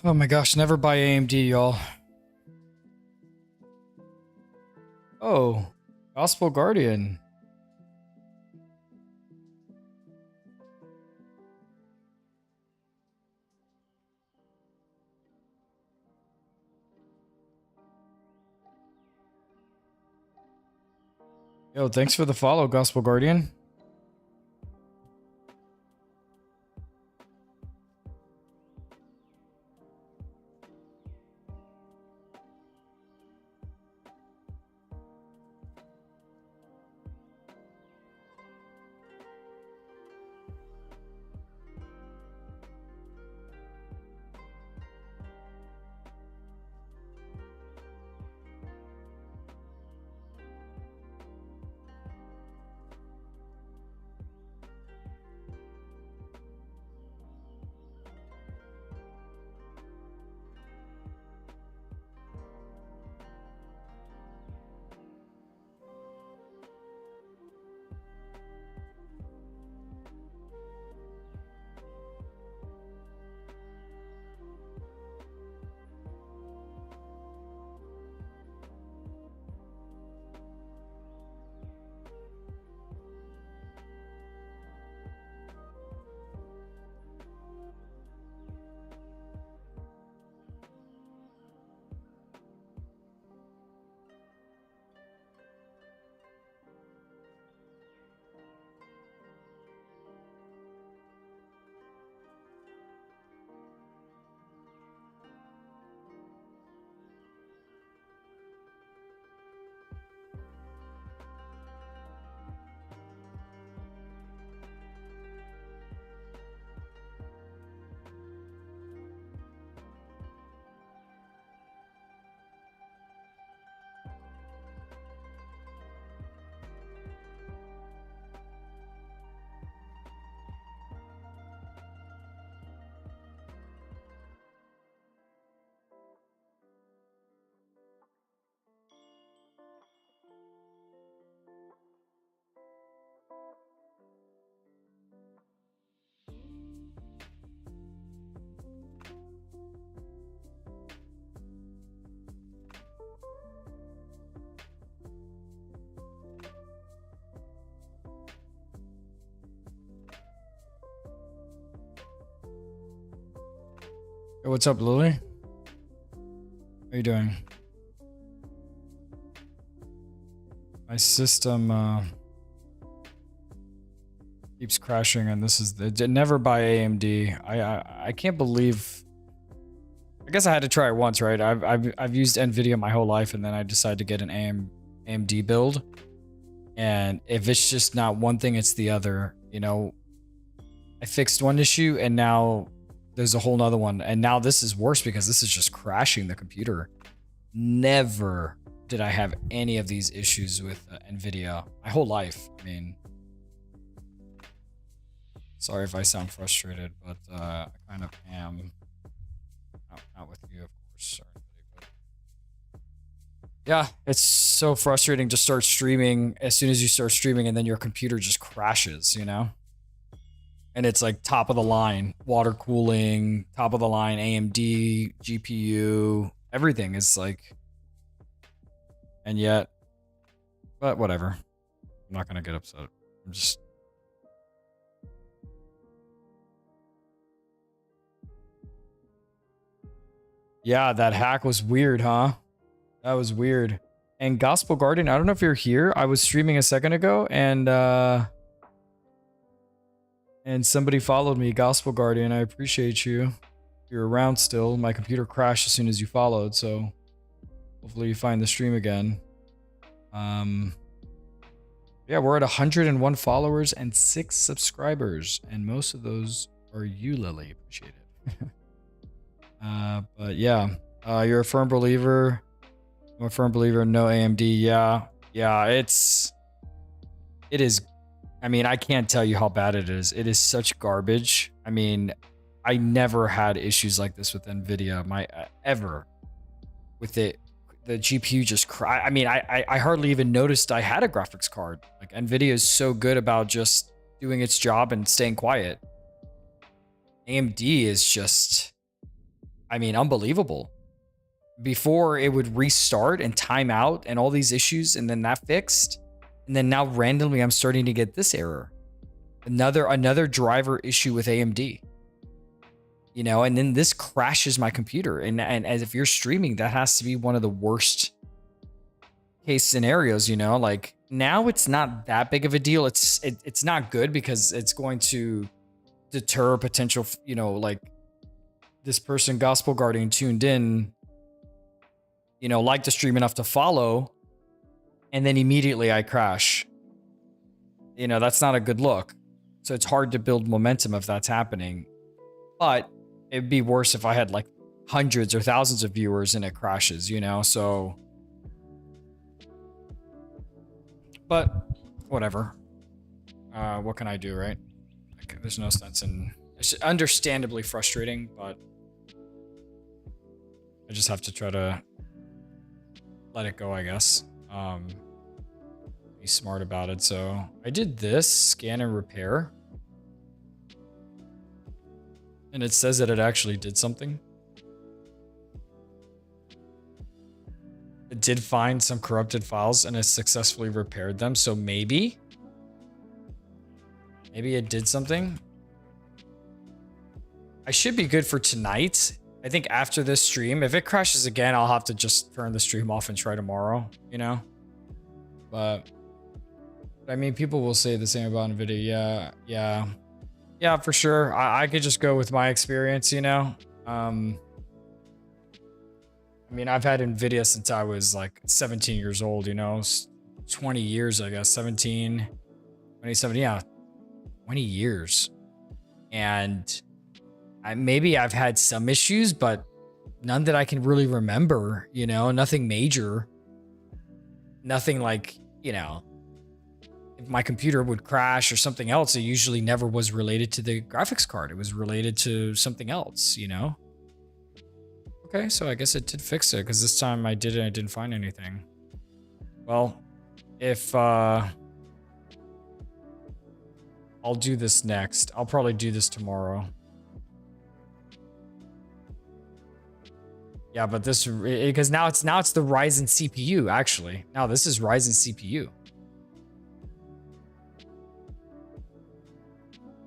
Oh my gosh, never buy AMD, y'all. Oh, Gospel Guardian. Yo, thanks for the follow, Gospel Guardian. Hey, what's up, Lily? How you doing? My system keeps crashing, and this is never buy AMD. I can't believe. I guess I had to try it once, right? I've used Nvidia my whole life, and then I decided to get an AMD build. And if it's just not one thing, it's the other. You know, I fixed one issue, and now there's a whole nother one. And now this is worse because this is just crashing the computer. Never did I have any of these issues with Nvidia my whole life. I mean, sorry if I sound frustrated, but I kind of am. Not with you, of course. Sorry, but yeah, it's so frustrating to start streaming as soon as you start streaming, and then your computer just crashes, you know? And it's like top of the line, water cooling, top of the line, AMD, GPU, everything is like, and yet, but whatever. I'm not gonna get upset. I'm just. Yeah, that hack was weird, huh? That was weird. And Gospel Guardian, I don't know if you're here. I was streaming a second ago, and somebody followed me, Gospel Guardian. I appreciate you. You're around still. My computer crashed as soon as you followed, so hopefully you find the stream again. Yeah, we're at 101 followers and 6 subscribers, and most of those are you, Lily. Appreciate it. But yeah, you're a firm believer. I'm a firm believer in no AMD. Yeah, it is. I mean, I can't tell you how bad it is. It is such garbage. I mean, I never had issues like this with Nvidia, ever. With it, the GPU just cry. I mean, I hardly even noticed I had a graphics card. Like, Nvidia is so good about just doing its job and staying quiet. AMD is just, I mean, unbelievable. Before it would restart and time out and all these issues, and then that fixed. And then now randomly I'm starting to get this error. Another driver issue with AMD. You know, and then this crashes my computer. And as if you're streaming, that has to be one of the worst case scenarios, you know, like now it's not that big of a deal. It's not good because it's going to deter potential, you know, like this person Gospel Guardian tuned in, you know, liked the stream enough to follow, and then immediately I crash. You know, that's not a good look. So it's hard to build momentum if that's happening. But it'd be worse if I had like hundreds or thousands of viewers and it crashes, you know? So, but whatever. What can I do, right? Like, there's no sense in, it's understandably frustrating, but I just have to try to let it go, I guess. Be smart about it. So I did this, scan and repair. And it says that it actually did something. It did find some corrupted files and it successfully repaired them. So maybe it did something. I should be good for tonight. I think after this stream, if it crashes again, I'll have to just turn the stream off and try tomorrow, you know? But I mean, people will say the same about NVIDIA. Yeah, for sure. I could just go with my experience, you know? I mean, I've had NVIDIA since I was like 17 years old, you know? 20 years, I guess. 17, 27, yeah. 20 years. And maybe I've had some issues, but none that I can really remember, you know? Nothing major. Nothing like, you know, if my computer would crash or something else, it usually never was related to the graphics card. It was related to something else, you know? Okay, so I guess it did fix it, because this time I didn't find anything. Well, if I'll do this next. I'll probably do this tomorrow. Yeah, but this, because now it's the Ryzen CPU, actually. Now this is Ryzen CPU.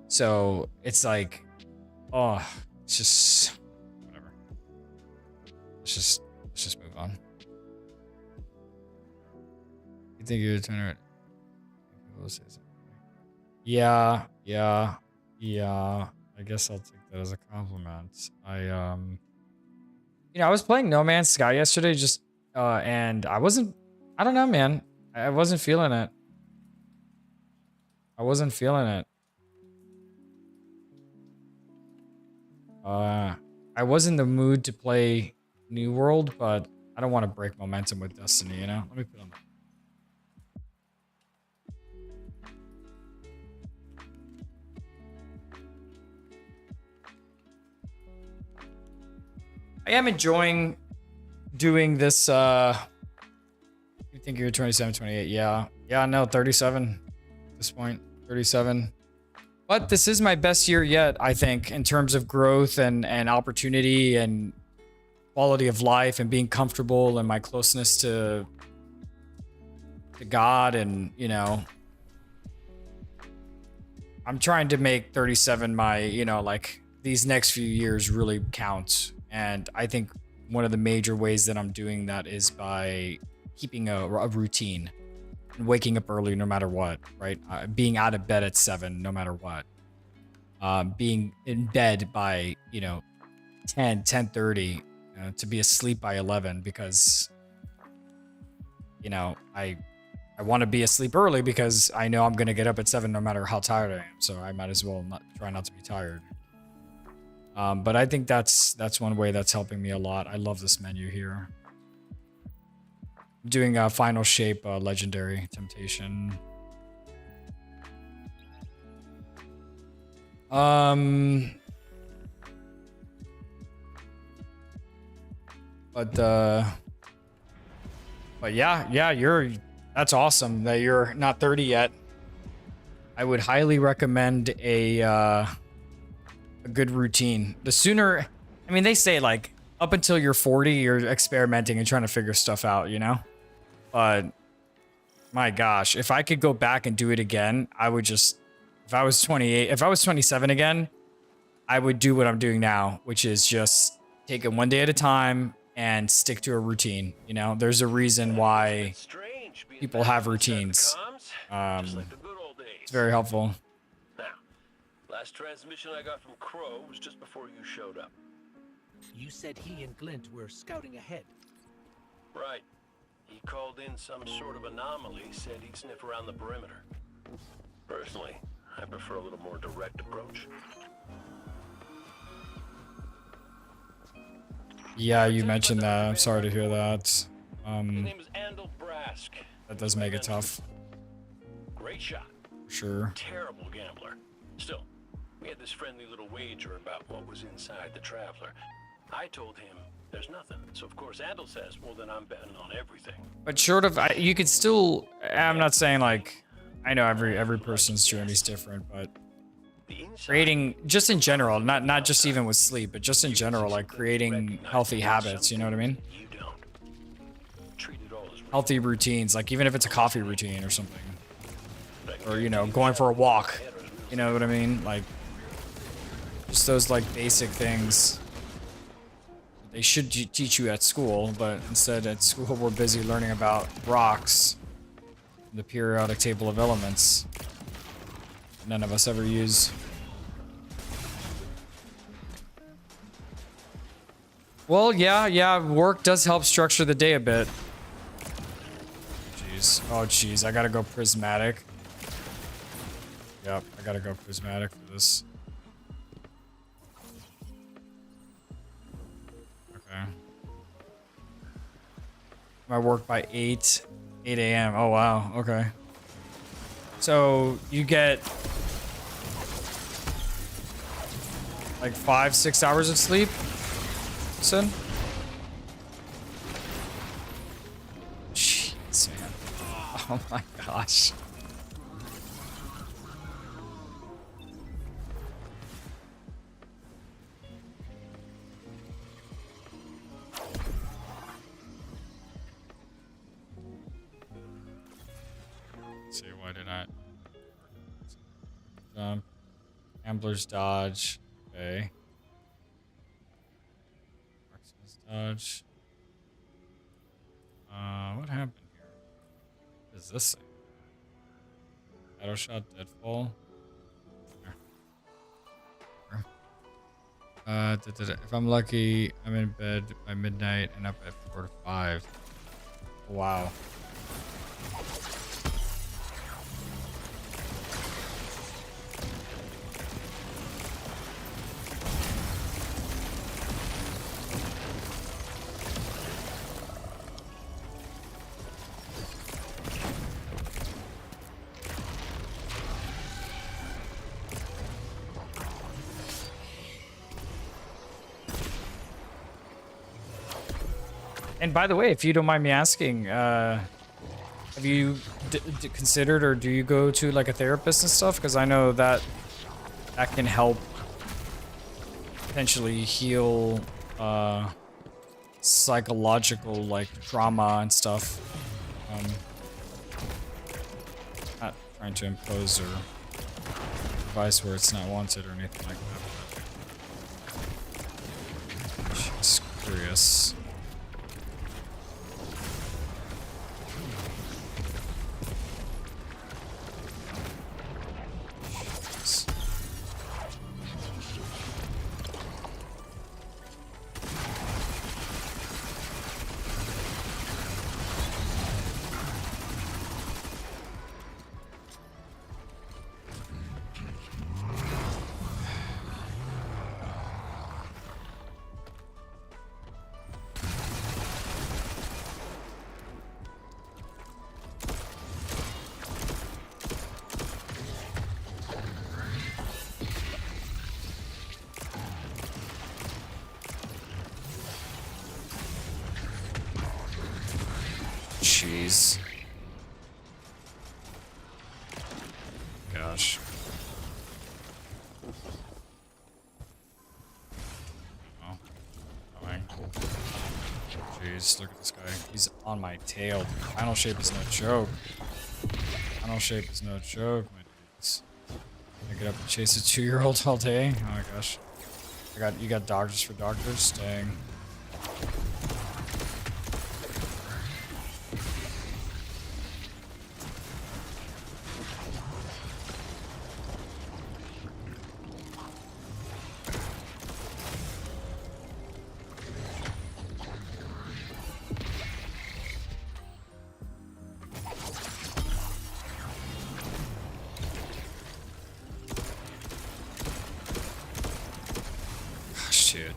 So it's like, oh, it's just whatever. Let's just move on. You think you're a tuner? Yeah. I guess I'll take that as a compliment. You know, I was playing No Man's Sky yesterday, just and I don't know, man. I wasn't feeling it. I was in the mood to play New World, but I don't want to break momentum with Destiny, you know? Let me put on. I am enjoying doing this, you think you're 27, 28? Yeah, no, 37 at this point, 37. But this is my best year yet, I think, in terms of growth and opportunity and quality of life and being comfortable and my closeness to God. And, you know, I'm trying to make 37 my, you know, like these next few years really count. And I think one of the major ways that I'm doing that is by keeping a routine. Waking up early no matter what, right? Being out of bed at 7 no matter what. Being in bed by, you know, 10:30 to be asleep by 11, because, you know, I want to be asleep early because I know I'm going to get up at 7 no matter how tired I am. So I might as well try not to be tired. But I think that's one way that's helping me a lot. I love this menu here. I'm doing a Final Shape Legendary Temptation. But yeah, that's awesome that you're not 30 yet. I would highly recommend a good routine. The sooner, I I mean, they say like up until you're 40, you're experimenting and trying to figure stuff out, you know? But my gosh, if I could go back and do it again, I would just, if I was 28, if I was 27 again, I would do what I'm doing now, which is just take it one day at a time and stick to a routine. You know, there's a reason why people have routines. It's very helpful. Now, last transmission I got from Crow was just before you showed up. You said he and Glint were scouting ahead. Right. He called in some sort of anomaly, said he'd sniff around the perimeter. Personally, I prefer a little more direct approach. Yeah, you mentioned that. I'm sorry to hear that. His name is Andal Brask. That does make it tough. Great shot. Sure. Terrible gambler. Still, we had this friendly little wager about what was inside the Traveler. I told him there's nothing. So of course Andal says, well then I'm betting on everything. But short of, you could still, I'm not saying like, I know every person's journey is different, but creating, just in general, not just even with sleep, but just in general, like creating healthy habits, you know what I mean? You don't. Treat it all as Healthy routines, like even if it's a coffee routine or something. Or, you know, going for a walk, you know what I mean? Like, just those like basic things they should teach you at school, but instead at school we're busy learning about rocks, the periodic table of elements. None of us ever use. Well, yeah, work does help structure the day a bit. Jeez. Oh, jeez, I gotta go prismatic. Yep, I gotta go prismatic for this. Okay. I work by 8 a.m. Oh, wow, okay. So, you get like 5-6 hours of sleep, son? Jeez, man. Oh my gosh. Let's see, why did I jump? Gambler's dodge. Okay. Marksman's dodge. What happened here? What is this thing? Shadow shot, deadfall. If I'm lucky, I'm in bed by midnight and up at 4 to 5. Wow. And by the way, if you don't mind me asking, have you considered, or do you go to like a therapist and stuff? Because I know that that can help potentially heal psychological like trauma and stuff. Not trying to impose or advice where it's not wanted or anything like that. Just curious. Jeez. Gosh. Oh. Jeez, look at this guy. He's on my tail. Final shape is no joke. Final shape is no joke, my dudes. I get up and chase a 2-year-old all day. Oh my gosh. You got doctors for doctors? Dang. Shit.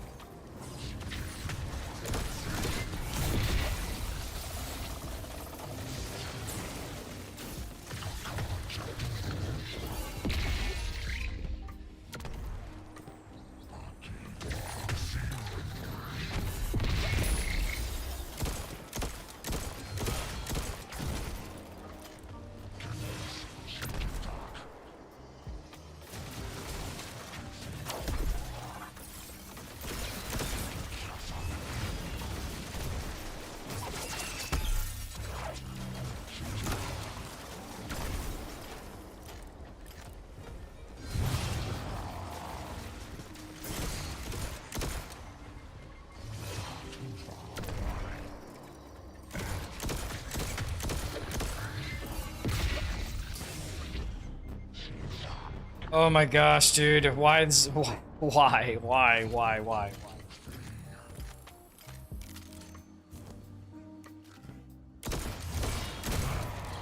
Oh my gosh, dude. Why? Why?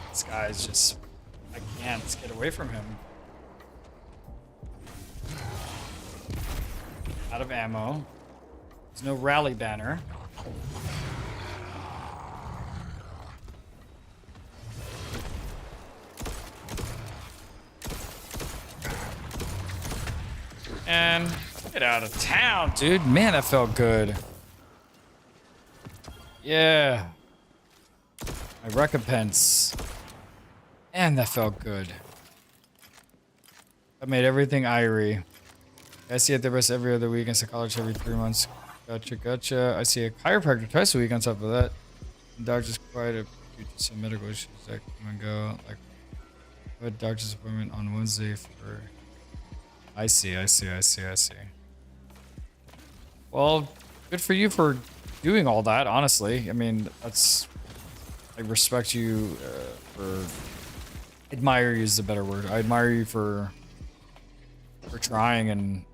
This guy's just... I can't get away from him. Out of ammo. There's no rally banner. And get out of town, dude. Man, that felt good. Yeah. My recompense. And that felt good. I made everything Irie. I see at the rest every other week and psychology every 3 months. Gotcha. I see a chiropractor twice a week on top of that. The doctor's quite a few some medical issues that come and go. Like, I have a doctor's appointment on Wednesday for... I see. Well, good for you for doing all that, honestly. I mean, that's... I respect you for... Admire you is the better word. I admire you for trying and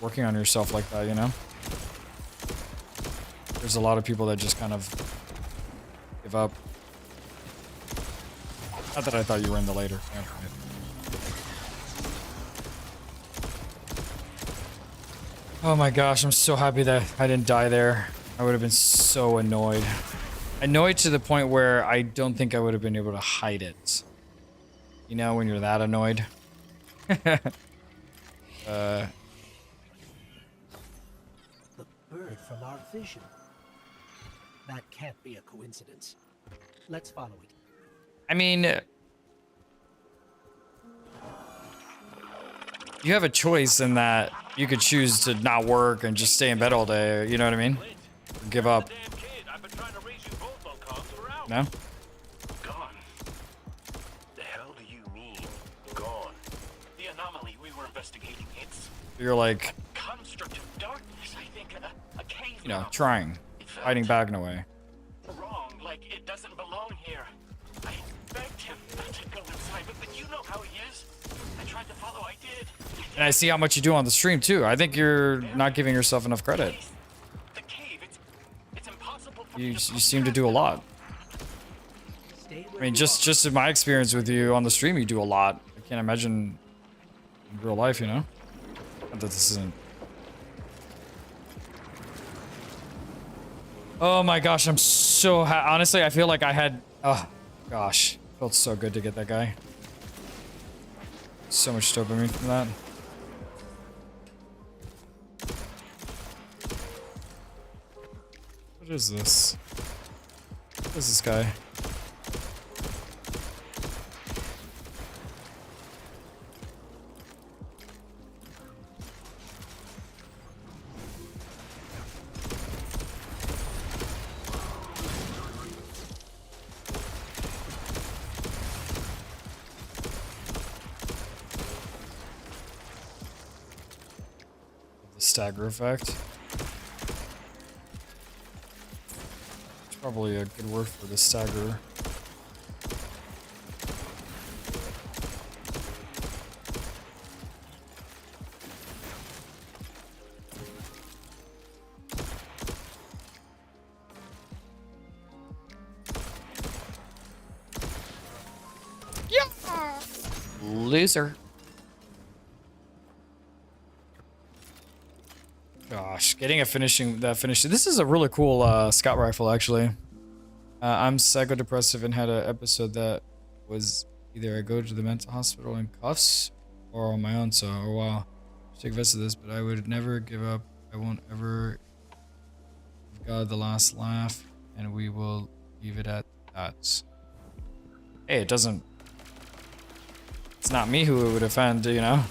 working on yourself like that, you know? There's a lot of people that just kind of give up. Not that I thought you were in the later camp. Oh my gosh, I'm so happy that I didn't die there. I would have been so annoyed. Annoyed to the point where I don't think I would have been able to hide it. You know, when you're that annoyed. The bird from our vision. That can't be a coincidence. Let's follow it. I mean, you have a choice in that you could choose to not work and just stay in bed all day. You know what I mean? Or give up. No? Gone. The hell do you mean, gone? The anomaly we were investigating, it's You're like, construct of darkness, I think. A cave. you know, trying, fighting back in a way. Wrong, like it doesn't belong here. I begged him not to go inside, but you know how he is. I tried to follow, I did. And I see how much you do on the stream too. I think you're not giving yourself enough credit. The cave, it's impossible for You me to seem to do a lot. Stay I mean, just in my experience with you on the stream, you do a lot. I can't imagine in real life, you know? Not that this isn't... Oh my gosh, I'm so honestly, I feel like I had... Oh, gosh. Felt so good to get that guy. So much dopamine from that. What is this? What is this guy? stagger effect. It's probably a good word for the stagger. Loser. Gosh, getting a finishing. This is a really cool scout rifle, actually. I'm psychodepressive and had an episode that was either I go to the mental hospital in cuffs or on my own. So, oh wow, take advice of this, but I would never give up. I won't ever give God the last laugh, and we will leave it at that. Hey, it doesn't. It's not me who it would offend, you know?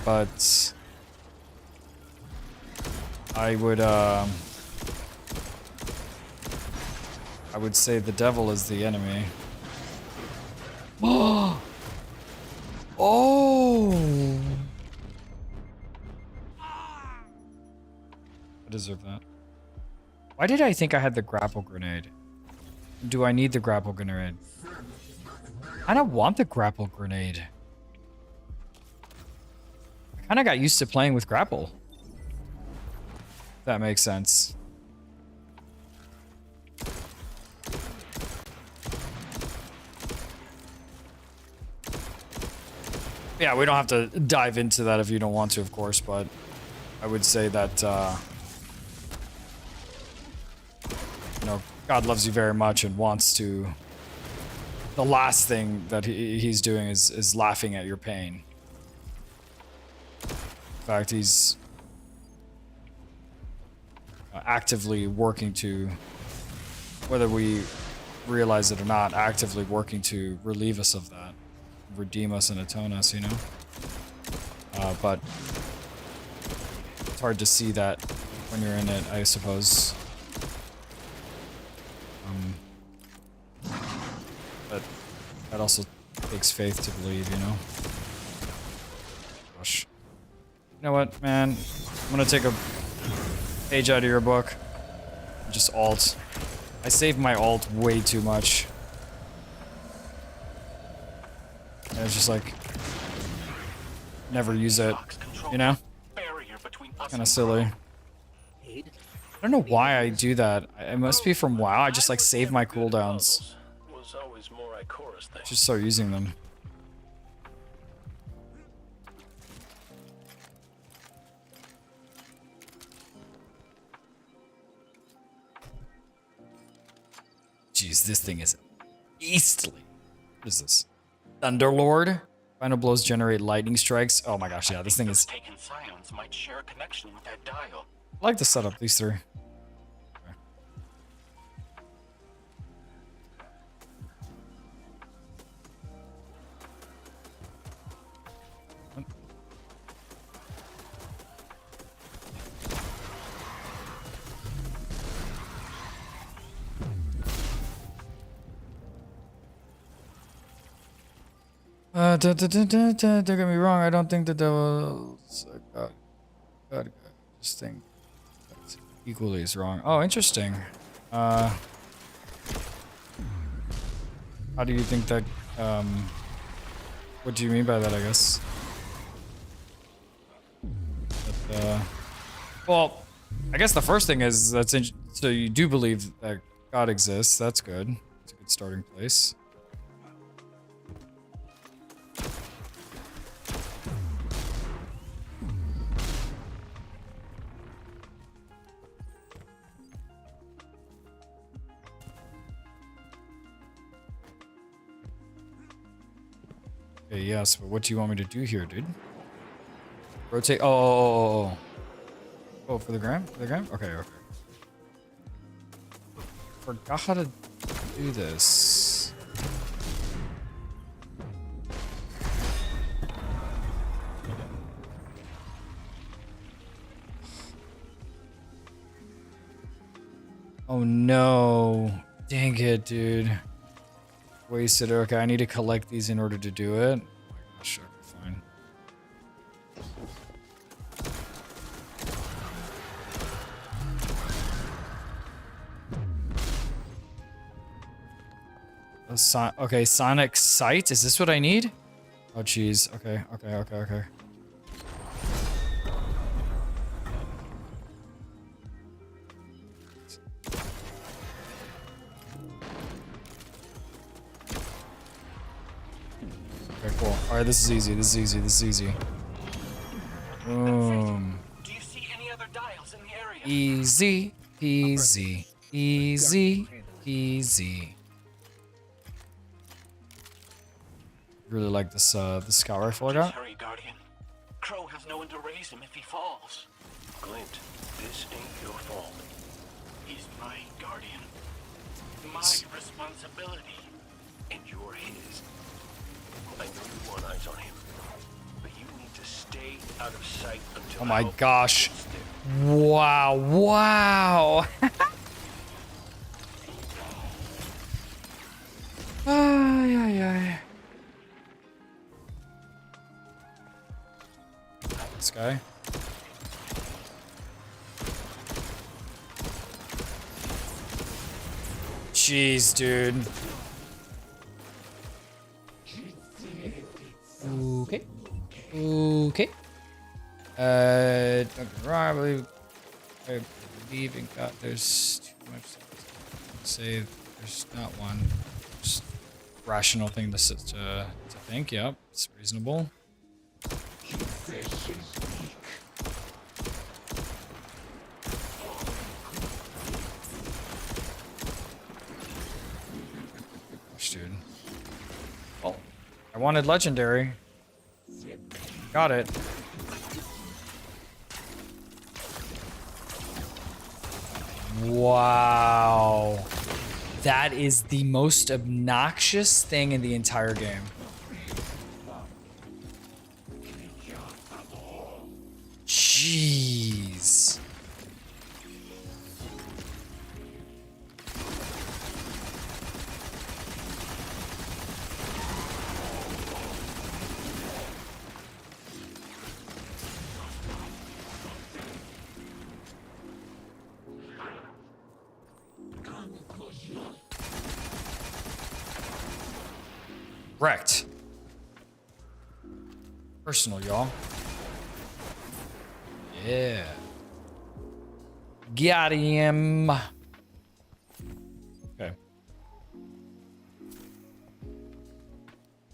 But I would say the devil is the enemy. Oh! I deserve that. Why did I think I had the grapple grenade? Do I need the grapple grenade? I don't want the grapple grenade. I kind of got used to playing with grapple. If that makes sense. Yeah, we don't have to dive into that if you don't want to, of course, but I would say that, you know, God loves you very much and wants to. The last thing that he's doing is laughing at your pain. In fact, he's actively working to, whether we realize it or not, actively working to relieve us of that, redeem us and atone us, you know? But it's hard to see that when you're in it, I suppose. But that also takes faith to believe, you know? Gosh. You know what, man? I'm gonna take a page out of your book. Just alt. I saved my alt way too much. And it's just like... never use it, you know? Kinda silly. I don't know why I do that. It must be from WoW. I just like save my cooldowns. Just start using them. Jeez, this thing is beastly. What is this? Thunderlord? Final blows generate lightning strikes. Oh my gosh, yeah, this thing is... I like the setup, these three. Don't get me wrong, I don't think the devil's God. I just think that's equally as wrong. Oh, interesting. How do you think that, what do you mean by that, I guess? But, well, I guess the first thing is, so you do believe that God exists, that's good. It's a good starting place. Okay, yes, but what do you want me to do here, dude? Rotate. Oh, for the gram? For the gram? Okay, okay. Forgot how to do this. Oh no. Dang it, dude. Wasted. Okay, I need to collect these in order to do it. Oh my gosh, okay, fine. Okay, Sonic Sight. Is this what I need? Oh, jeez. Okay. Okay, cool. All right, this is easy. Boom. Do you see any other dials in the area? Easy peasy. Easy peasy. Really like this the scout rifle I got. Hurry, Guardian. Crow has no one to raise him if he falls. Glint, this ain't your fault. He's my guardian. My responsibility. And you're his. I know you want eyes on him. But you need to stay out of sight until Oh my help gosh. gets there. Wow. Ay, ay, ay. This guy. Jeez, dude. Okay. Okay. Don't get me wrong, I believe in God. There's too much to say. There's not one. Just rational thing to think. Yep, it's reasonable. Gosh, dude. Oh, I wanted legendary. Got it. Wow. That is the most obnoxious thing in the entire game. Jeez. Wrecked. Personal, y'all. Yeah. Got him. Okay.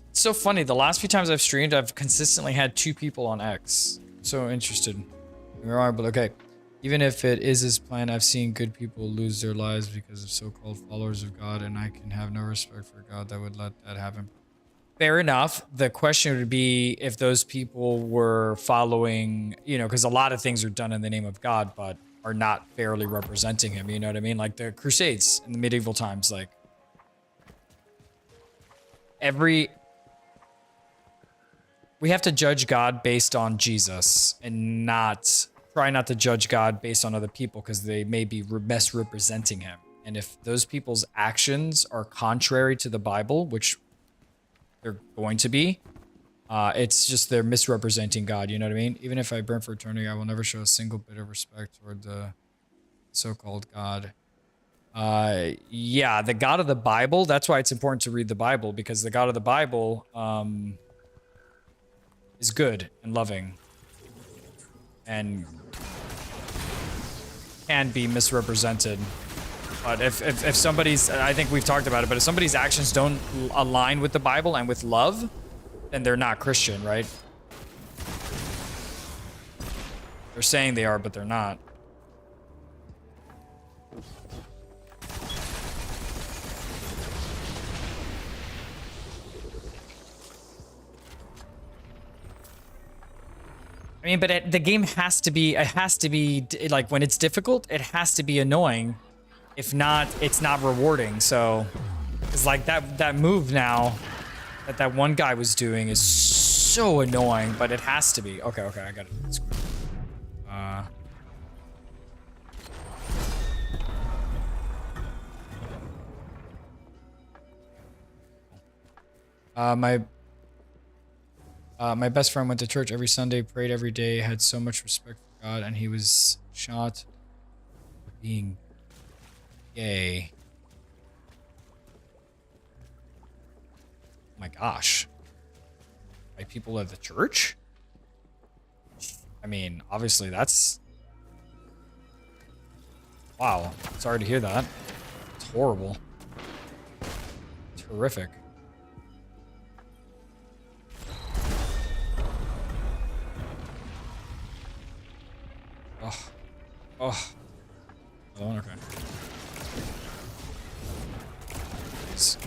It's so funny. The last few times I've streamed, I've consistently had 2 people on X. So interested. But okay. Even if it is his plan, I've seen good people lose their lives because of so-called followers of God, and I can have no respect for God that would let that happen. Fair enough. The question would be if those people were following, you know, because a lot of things are done in the name of God, but are not fairly representing him. You know what I mean? Like the Crusades in the medieval times, like we have to judge God based on Jesus and try not to judge God based on other people because they may be misrepresenting him. And if those people's actions are contrary to the Bible, which they're going to be, it's just they're misrepresenting God, you know what I mean? Even if I burn for eternity, I will never show a single bit of respect toward the so-called God. Yeah, the God of the Bible, that's why it's important to read the Bible, because the God of the Bible is good and loving and can be misrepresented. But if somebody's, I think we've talked about it, but if somebody's actions don't align with the Bible and with love, then they're not Christian, right? They're saying they are, but they're not. I mean, but the game has to be, like when it's difficult, it has to be annoying. If not, it's not rewarding. So it's like that move now that one guy was doing is so annoying, but it has to be. Okay, I got it. My best friend went to church every Sunday, prayed every day, had so much respect for God, and he was shot for being gay. my gosh. By people at the church? I mean, obviously that's... Wow. Sorry to hear that. It's horrible. It's horrific. Oh. Oh. Oh, okay. Jeez.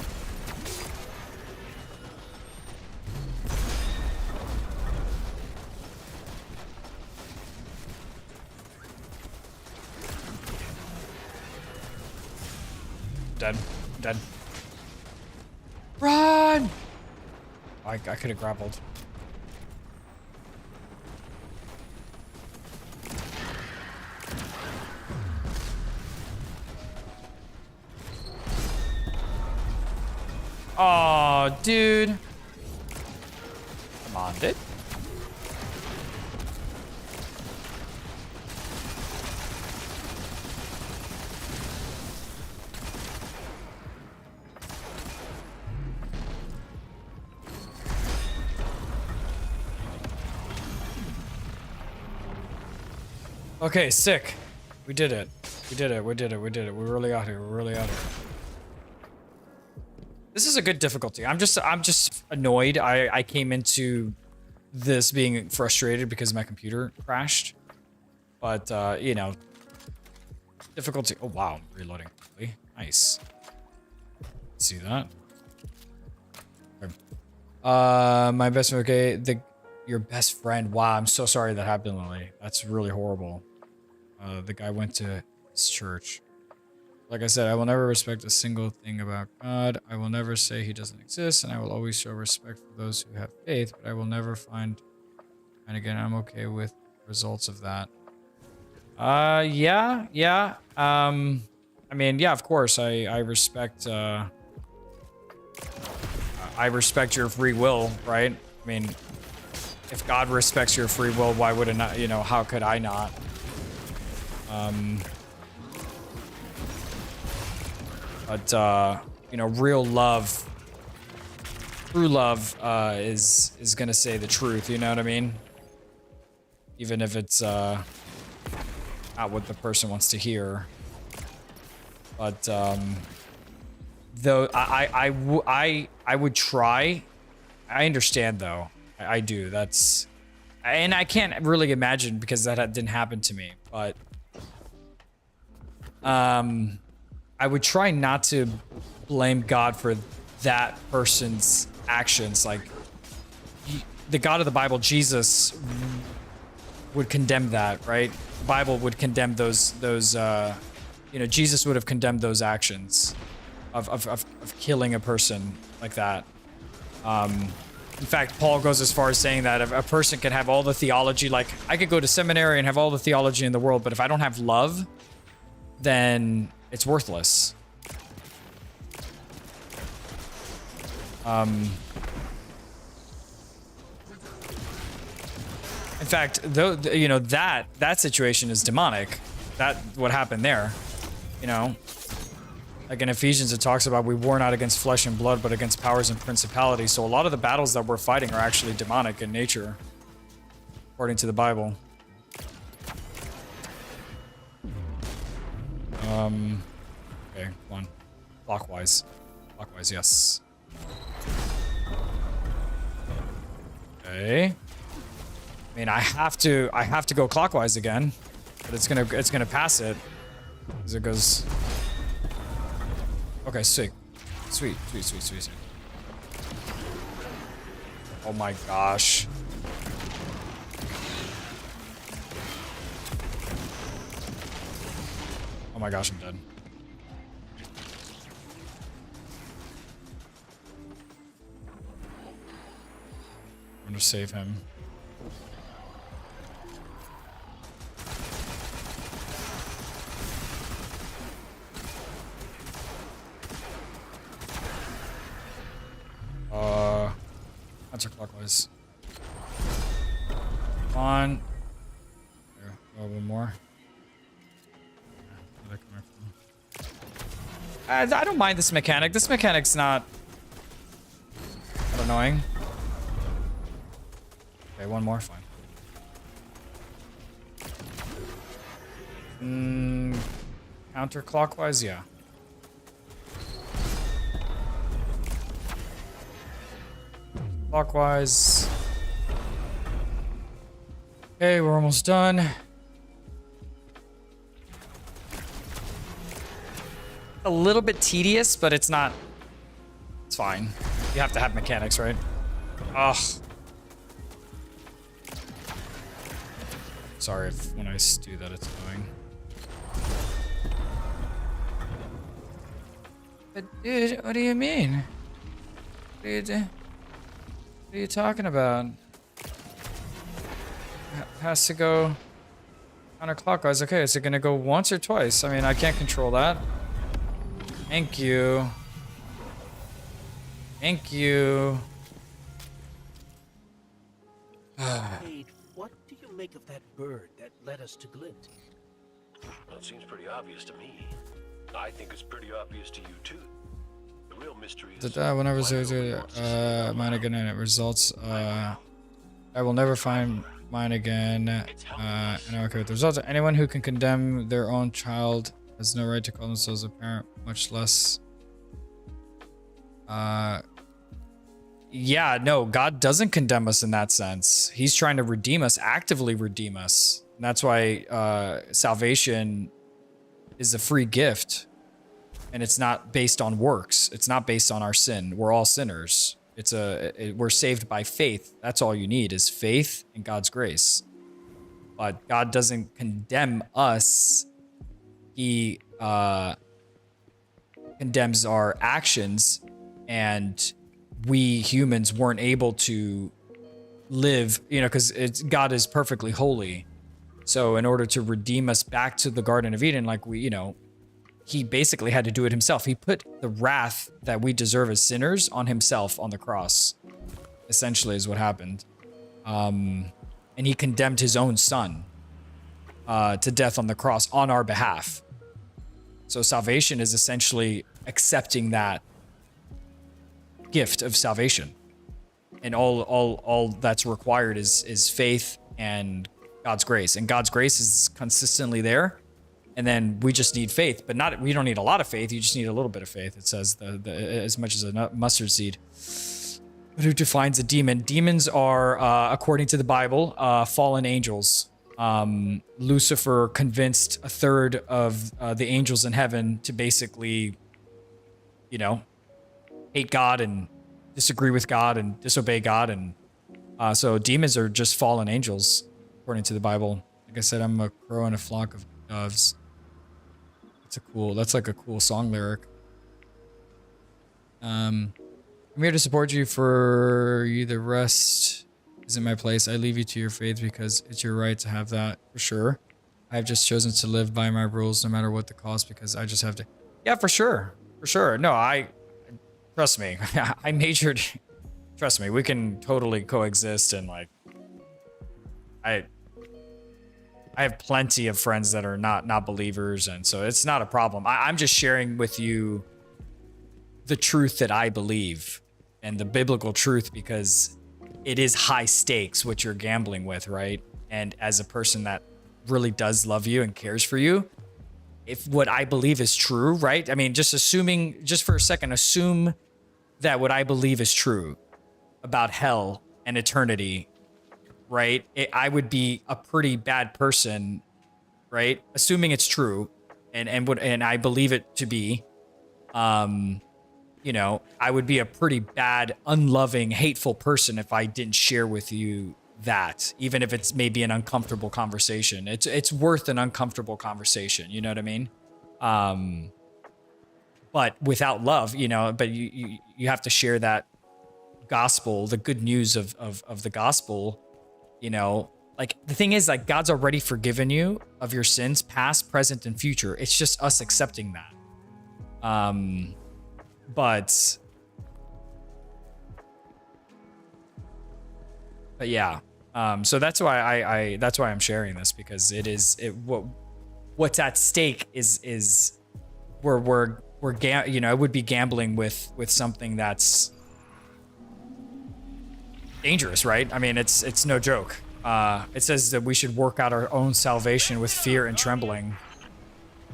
Dead. Dead. Run! I could have grappled. Oh, dude. Come on, dude. Okay, sick. We did it. We did it. We did it. We did it. We're really out here. We're really out here. This is a good difficulty. I'm just annoyed. I came into this being frustrated because my computer crashed. But you know, difficulty. Oh wow, I'm reloading quickly. Nice. See that? Okay. My best friend. Okay, your best friend. Wow, I'm so sorry that happened, Lily. That's really horrible. The guy went to his church. Like I said, I will never respect a single thing about God. I will never say he doesn't exist, and I will always show respect for those who have faith, but I will never find... And again, I'm okay with the results of that. Yeah. I mean, yeah, of course, I respect, I respect your free will, right? I mean, if God respects your free will, why would it not, you know, how could I not? But, you know, real love, true love, is gonna say the truth, you know what I mean? Even if it's, not what the person wants to hear. But, though, I would try. I understand, though. I do, that's... And I can't really imagine because that didn't happen to me, but... I would try not to blame God for that person's actions. Like, the God of the Bible, Jesus, would condemn that, right? The Bible would condemn those you know, Jesus would have condemned those actions of killing a person like that. In fact, Paul goes as far as saying that if a person can have all the theology, like, I could go to seminary and have all the theology in the world, but if I don't have love, then it's worthless. In fact, though, you know, that situation is demonic. That what happened there, you know. Like in Ephesians, it talks about we war not against flesh and blood, but against powers and principalities. So a lot of the battles that we're fighting are actually demonic in nature, according to the Bible. Okay, come on. Clockwise. Clockwise, yes. Okay. I mean, I have to go clockwise again, but it's gonna pass it as it goes. Okay, sick. Sweet. Oh my gosh. Oh my gosh, I'm dead. I'm gonna save him. Counterclockwise. Come on. There, a little bit more. Where are they coming from? I don't mind this mechanic. This mechanic's not... I annoying. Okay, one more, fine. Counterclockwise, yeah. Clockwise. Okay, we're almost done. A little bit tedious, but it's not. It's fine. You have to have mechanics, right? Ugh. Sorry if when I do that it's annoying. But dude, what do you mean? What are you talking about? Has to go counterclockwise. Okay, is it gonna go once or twice? I mean, I can't control that. Thank you. Thank you. Cade, what do you make of that bird that led us to Glint? Well, it seems pretty obvious to me. I think it's pretty obvious to you too. The real mystery is Whenever why nobody wants to see it. mine again and it results, I will never find mine again. And I'm okay with the results. Anyone who can condemn their own child has no right to call themselves a parent, much less. Yeah, no, God doesn't condemn us in that sense. He's trying to redeem us, actively redeem us. And that's why salvation is a free gift. And it's not based on works. It's not based on our sin. We're all sinners. We're saved by faith. That's all you need is faith and God's grace. But God doesn't condemn us. He condemns our actions, and we humans weren't able to live, because God is perfectly holy. So in order to redeem us back to the Garden of Eden, like he basically had to do it himself. He put the wrath that we deserve as sinners on himself on the cross, essentially is what happened. And he condemned his own son to death on the cross on our behalf. So salvation is essentially accepting that gift of salvation. And all that's required is faith and God's grace. And God's grace is consistently there. And then we just need faith, but we don't need a lot of faith. You just need a little bit of faith. It says as much as a mustard seed. But who defines a demon? Demons are, according to the Bible, fallen angels. Lucifer convinced a third of the angels in heaven to basically, hate God and disagree with God and disobey God. And so demons are just fallen angels, according to the Bible. Like I said, I'm a crow in a flock of doves. That's like a cool song lyric. I'm here to support you for you. The rest isn't my place. I leave you to your faith because it's your right to have that, for sure. I've just chosen to live by my rules no matter what the cost, because I just have to. Yeah, for sure. For sure. No, trust me. I majored. Trust me, we can totally coexist, and I have plenty of friends that are not believers, and so it's not a problem. I'm just sharing with you the truth that I believe and the biblical truth, because it is high stakes what you're gambling with, right? And as a person that really does love you and cares for you, if what I believe is true, right? I mean, just for a second, assume that what I believe is true about hell and eternity, right? I would be a pretty bad person, right? Assuming it's true, and I believe it to be, I would be a pretty bad, unloving, hateful person if I didn't share with you that, even if it's maybe an uncomfortable conversation. It's worth an uncomfortable conversation, you know what I mean? But without love, but you have to share that gospel, the good news of the gospel. Like the thing is, like, God's already forgiven you of your sins, past, present, and future. It's just us accepting that. But yeah. So that's why that's why I'm sharing this, because what's at stake is I would be gambling with something that's dangerous, right? I mean, it's no joke. It says that we should work out our own salvation with fear and trembling.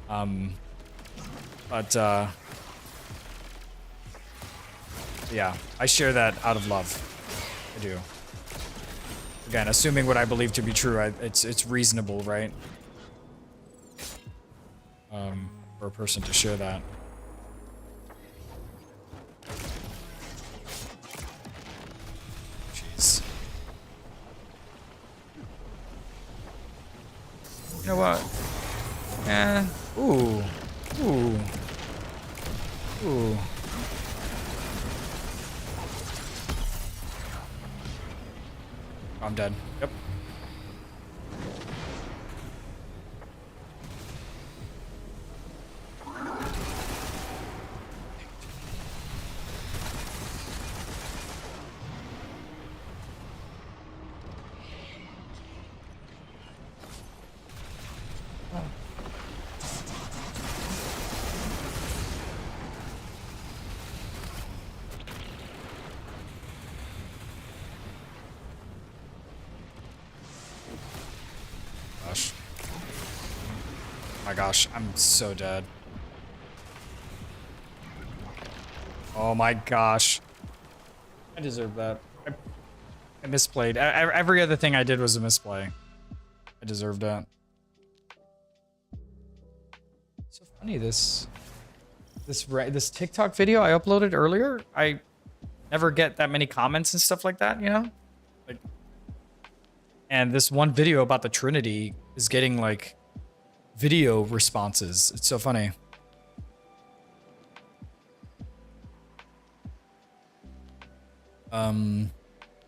But yeah, I share that out of love. I do. Again, assuming what I believe to be true, it's reasonable, right? For a person to share that. Jeez. You know what? Yeah. Ooh. Ooh. Ooh. I'm dead. Yep. Gosh. Oh my gosh, I'm so dead. Oh my gosh. I deserve that. I misplayed. Every other thing I did was a misplay. I deserved that. So funny, this TikTok video I uploaded earlier, I never get that many comments and stuff like that, you know? Like, and this one video about the Trinity is getting like video responses. It's so funny.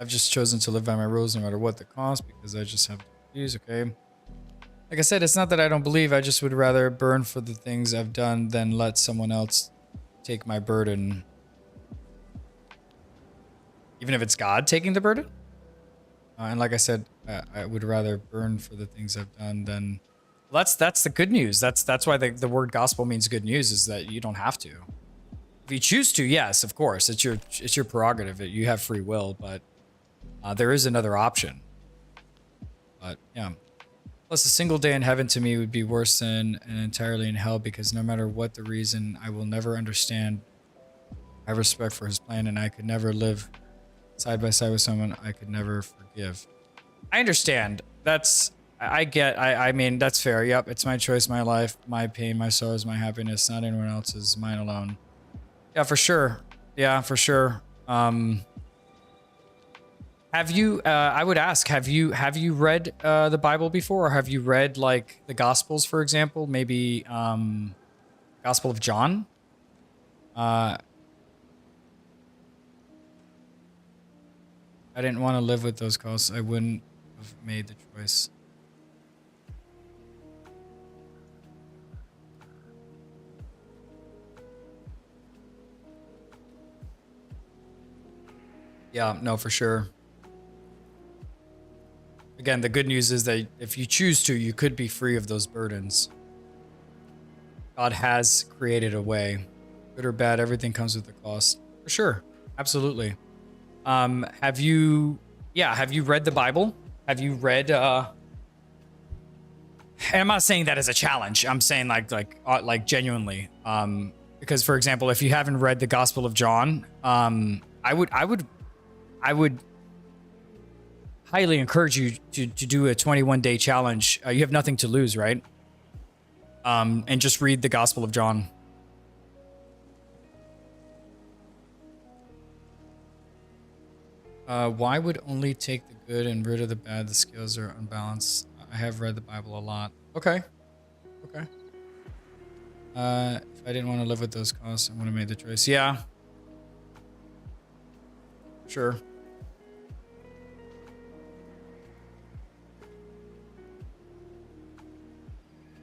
I've just chosen to live by my rules no matter what the cost because I just have views, okay? Like I said, it's not that I don't believe, I just would rather burn for the things I've done than let someone else take my burden. Even if it's God taking the burden? And like I said, I would rather burn for the things I've done than... Well, that's the good news. That's why the word gospel means good news, is that you don't have to. If you choose to, yes, of course, it's your prerogative. You have free will, but there is another option. But yeah. Plus, a single day in heaven to me would be worse than an entirely in hell, because no matter what the reason, I will never understand. I have respect for his plan, and I could never live side by side with someone I could never forgive. I understand. I mean, that's fair. Yep, it's my choice, my life, my pain, my sorrows, my happiness, not anyone else's, mine alone. Yeah, for sure. Yeah, for sure. Have you, I would ask, have you read the Bible before, or have you read like the Gospels, for example? Maybe Gospel of John? I didn't want to live with those costs. I wouldn't have made the choice. Yeah, no, for sure. Again, the good news is that if you choose to, you could be free of those burdens. God has created a way. Good or bad, everything comes with a cost. For sure. Absolutely. Have you read the Bible? Have you read, and I'm not saying that as a challenge. I'm saying like genuinely. Because for example, if you haven't read the Gospel of John, I would highly encourage you to do a 21-day challenge. You have nothing to lose, right? And just read the Gospel of John. Why would only take the good and rid of the bad? The scales are unbalanced. I have read the Bible a lot. Okay. Okay. If I didn't want to live with those costs, I would have made the choice. Yeah. Sure.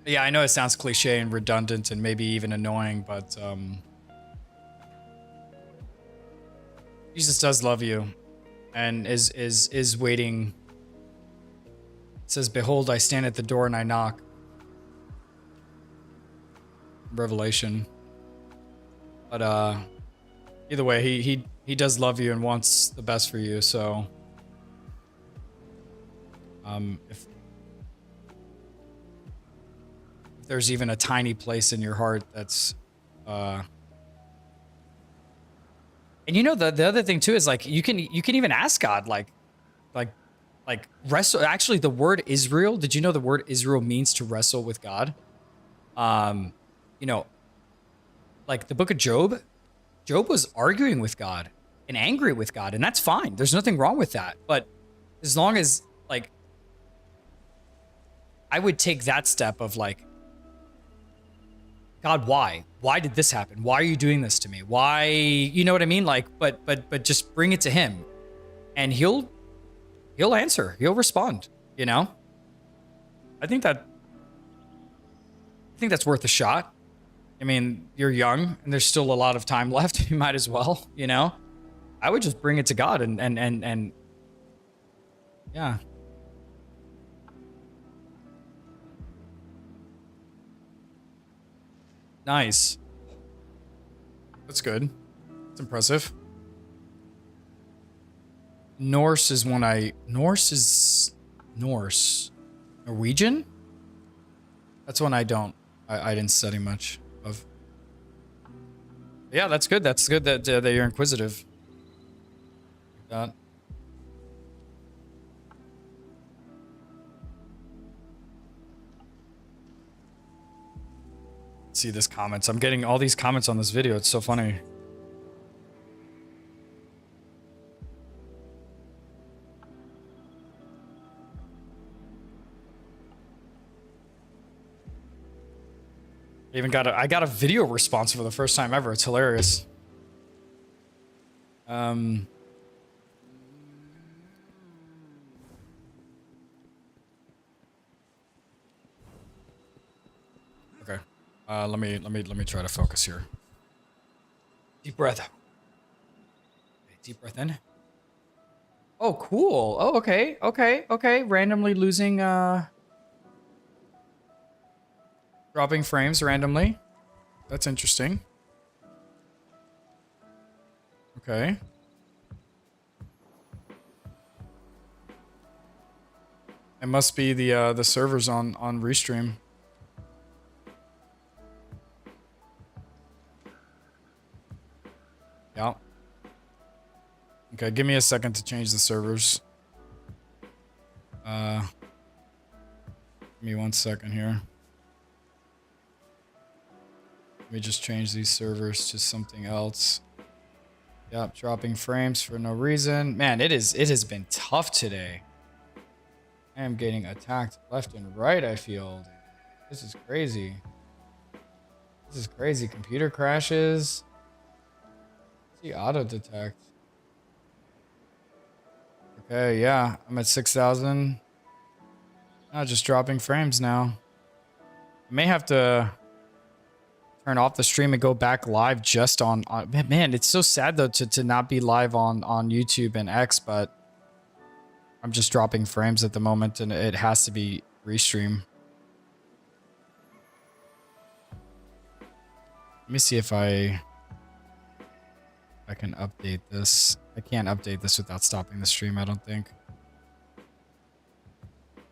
Yeah, I know it sounds cliche and redundant and maybe even annoying, but Jesus does love you and is waiting. It says, "Behold, I stand at the door and I knock." Revelation. But either way, he does love you and wants the best for you, so If there's even a tiny place in your heart that's and you know, the other thing too is like you can even ask God like wrestle. Actually, the word Israel, did you know the word Israel means to wrestle with God? You know, like the book of Job was arguing with God and angry with God, and that's fine. There's nothing wrong with that. But as long as like I would take that step of like, God, why? Why did this happen? Why are you doing this to me? Why, you know what I mean? Like, but just bring it to him and he'll answer. He'll respond, you know? I think that's worth a shot. I mean, you're young and there's still a lot of time left. You might as well, you know? I would just bring it to God and yeah. Nice. That's good. It's impressive. Norse is Norwegian? That's one I didn't study much of. Yeah, that's good. That's good that you're inquisitive. Like that. See this comments. I'm getting all these comments on this video. It's so funny. I got a video response for the first time ever. It's hilarious. Okay. Let me try to focus here. Deep breath. Deep breath in. Oh, cool. Oh, okay. Randomly losing dropping frames randomly. That's interesting. Okay. It must be the servers on Restream. Yeah. Okay, give me a second to change the servers. Give me 1 second here. Let me just change these servers to something else. Yep, dropping frames for no reason. Man, it has been tough today. I am getting attacked left and right, I feel. This is crazy. This is crazy. Computer crashes. See, auto detect. Okay, yeah, I'm at 6,000. Now just dropping frames now. I may have to turn off the stream and go back live just on man, it's so sad though to not be live on YouTube and X, but I'm just dropping frames at the moment and it has to be Restream. Let me see if I can update this. I can't update this without stopping the stream, I don't think.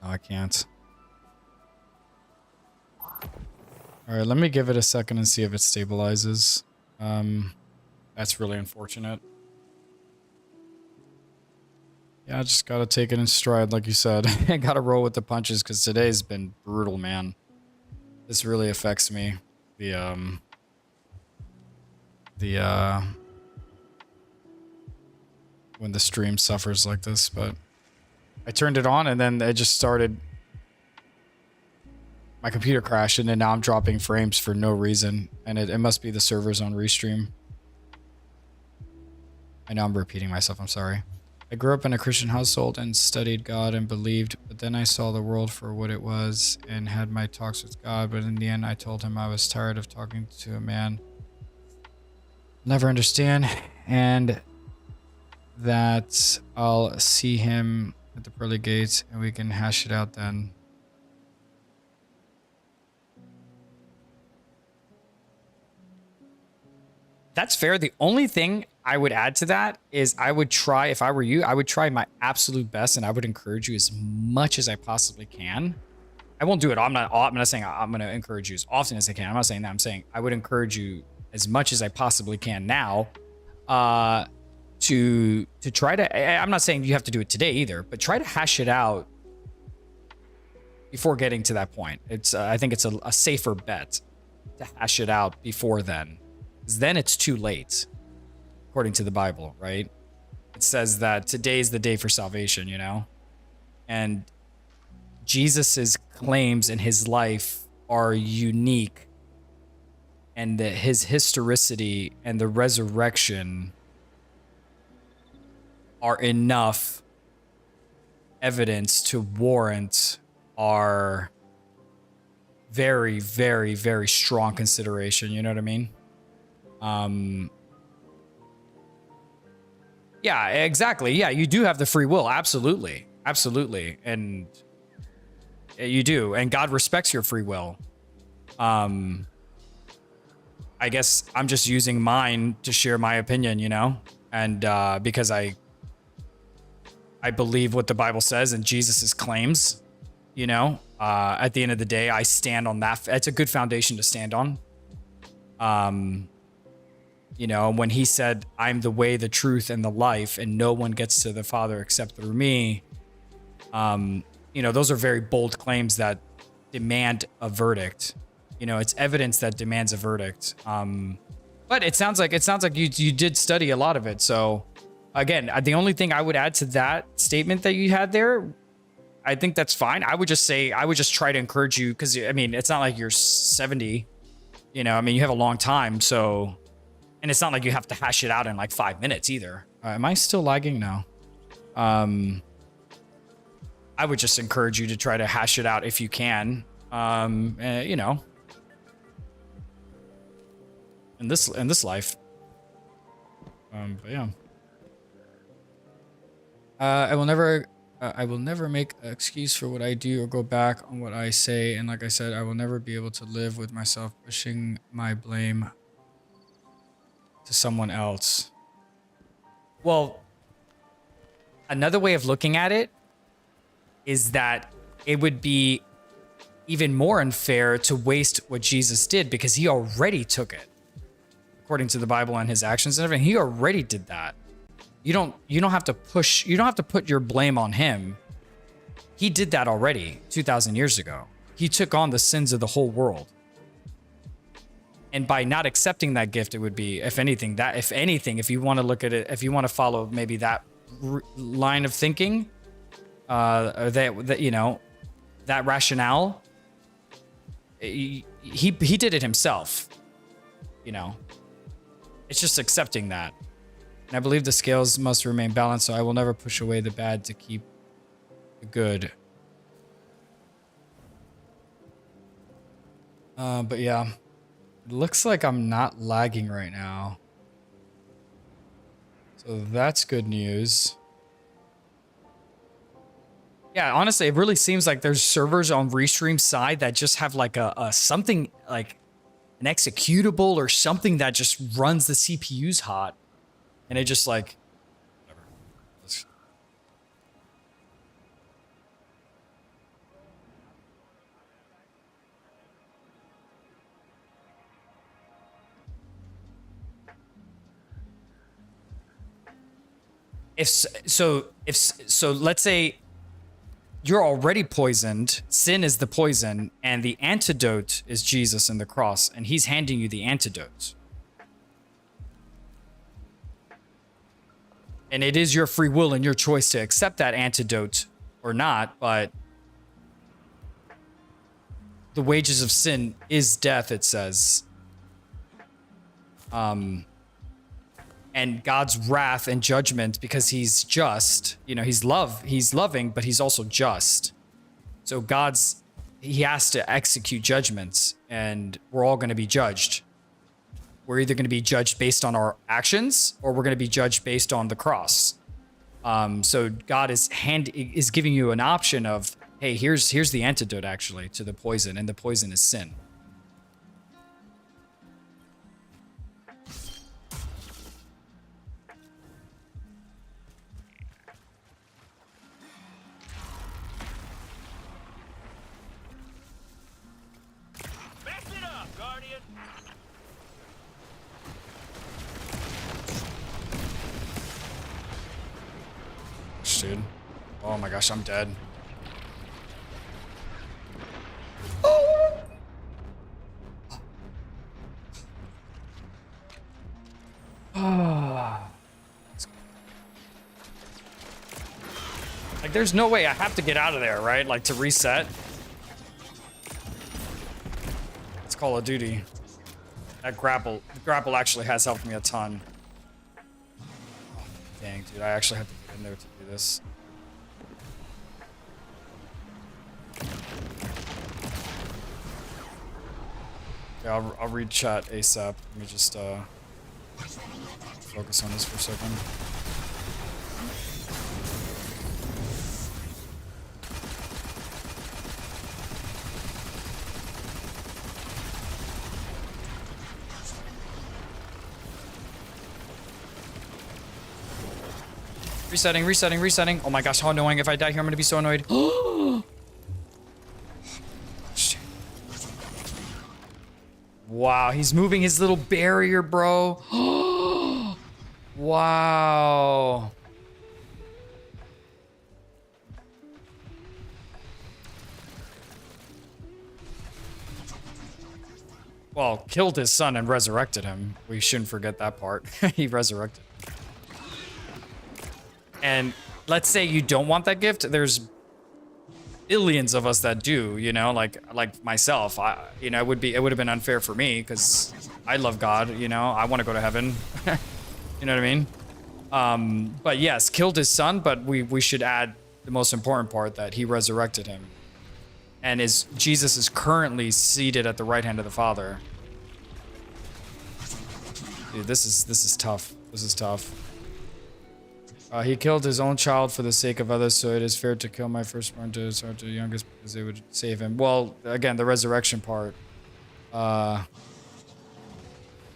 No, I can't. All right, let me give it a second and see if it stabilizes. That's really unfortunate. Yeah, I just gotta take it in stride, like you said. I gotta roll with the punches because today's been brutal, man. This really affects me. When the stream suffers like this, but I turned it on and then it just started. My computer crashed and now I'm dropping frames for no reason. And it must be the servers on Restream. I know I'm repeating myself, I'm sorry. I grew up in a Christian household and studied God and believed, but then I saw the world for what it was and had my talks with God, but in the end I told him I was tired of talking to a man I'll never understand, and that I'll see him at the pearly gates and we can hash it out then. That's fair. The only thing I would add to that is I would try, if I were you, I would try my absolute best, and I would encourage you as much as I possibly can. I won't do it. I'm not saying I'm going to encourage you as often as I can. I'm not saying that. I'm saying I would encourage you as much as I possibly can now, to try to. I'm not saying you have to do it today either, but try to hash it out before getting to that point. It's I think it's a safer bet to hash it out before then, because then it's too late, according to the Bible, right? It says that today is the day for salvation, you know, and Jesus's claims in his life are unique, and that his historicity and the resurrection are enough evidence to warrant our very, very, very strong consideration. You know what I mean? Yeah, exactly. Yeah, you do have the free will. Absolutely. Absolutely. And you do. And God respects your free will. I guess I'm just using mine to share my opinion, you know? And because I believe what the Bible says and Jesus's claims, you know? At the end of the day, I stand on that. It's a good foundation to stand on. You know, when he said, I'm the way, the truth, and the life, and no one gets to the Father except through me. You know, those are very bold claims that demand a verdict. You know, it's evidence that demands a verdict. But it sounds like you did study a lot of it. So again, the only thing I would add to that statement that you had there, I think that's fine. I would just try to encourage you, because I mean, it's not like you're 70, you know, I mean, you have a long time. So, and it's not like you have to hash it out in like 5 minutes either. Am I still lagging? No. I would just encourage you to try to hash it out if you can. You know, in this life. But yeah. I will never make an excuse for what I do or go back on what I say. And like I said, I will never be able to live with myself pushing my blame to someone else. Well, another way of looking at it is that it would be even more unfair to waste what Jesus did, because he already took it. According to the Bible and his actions and everything, he already did that. You don't have to put your blame on him. He did that already 2,000 years ago. He took on the sins of the whole world. And by not accepting that gift, it would be, if you want to look at it, if you want to follow maybe that line of thinking, or that you know, that rationale, he did it himself. You know, it's just accepting that. And I believe the scales must remain balanced, so I will never push away the bad to keep the good. But yeah, it looks like I'm not lagging right now. So that's good news. Yeah, honestly, it really seems like there's servers on Restream's side that just have like a something like an executable or something that just runs the CPUs hot. And it just like, whatever. So let's say you're already poisoned. Sin is the poison, and the antidote is Jesus and the cross, and he's handing you the antidote. And it is your free will and your choice to accept that antidote or not, but the wages of sin is death, it says. And God's wrath and judgment, because he's just, you know, he's loving, but he's also just. So he has to execute judgments, and we're all going to be judged. We're either going to be judged based on our actions, or we're going to be judged based on the cross. So God is giving you an option of, hey, here's the antidote actually to the poison, and the poison is sin. dude. Oh my gosh, I'm dead. Like, there's no way I have to get out of there, right? Like, to reset. It's Call of Duty. That grapple actually has helped me a ton. Oh, dang, dude, I actually have to get in there to do this. Yeah, I'll read chat ASAP. Let me just focus on this for a second. Resetting. Oh my gosh, how annoying. If I die here, I'm gonna be so annoyed. Wow, he's moving his little barrier, bro. Wow. Well, killed his son and resurrected him. We shouldn't forget that part. He resurrected. And let's say you don't want that gift. There's billions of us that do, you know, like myself. You know, it would have been unfair for me because I love God, you know. I want to go to heaven. You know what I mean? But yes, killed his son, but we should add the most important part, that he resurrected him. And Jesus is currently seated at the right hand of the Father. Dude, this is tough. This is tough. He killed his own child for the sake of others, so it is fair to kill my firstborn to start the youngest because they would save him. Well, again, the resurrection part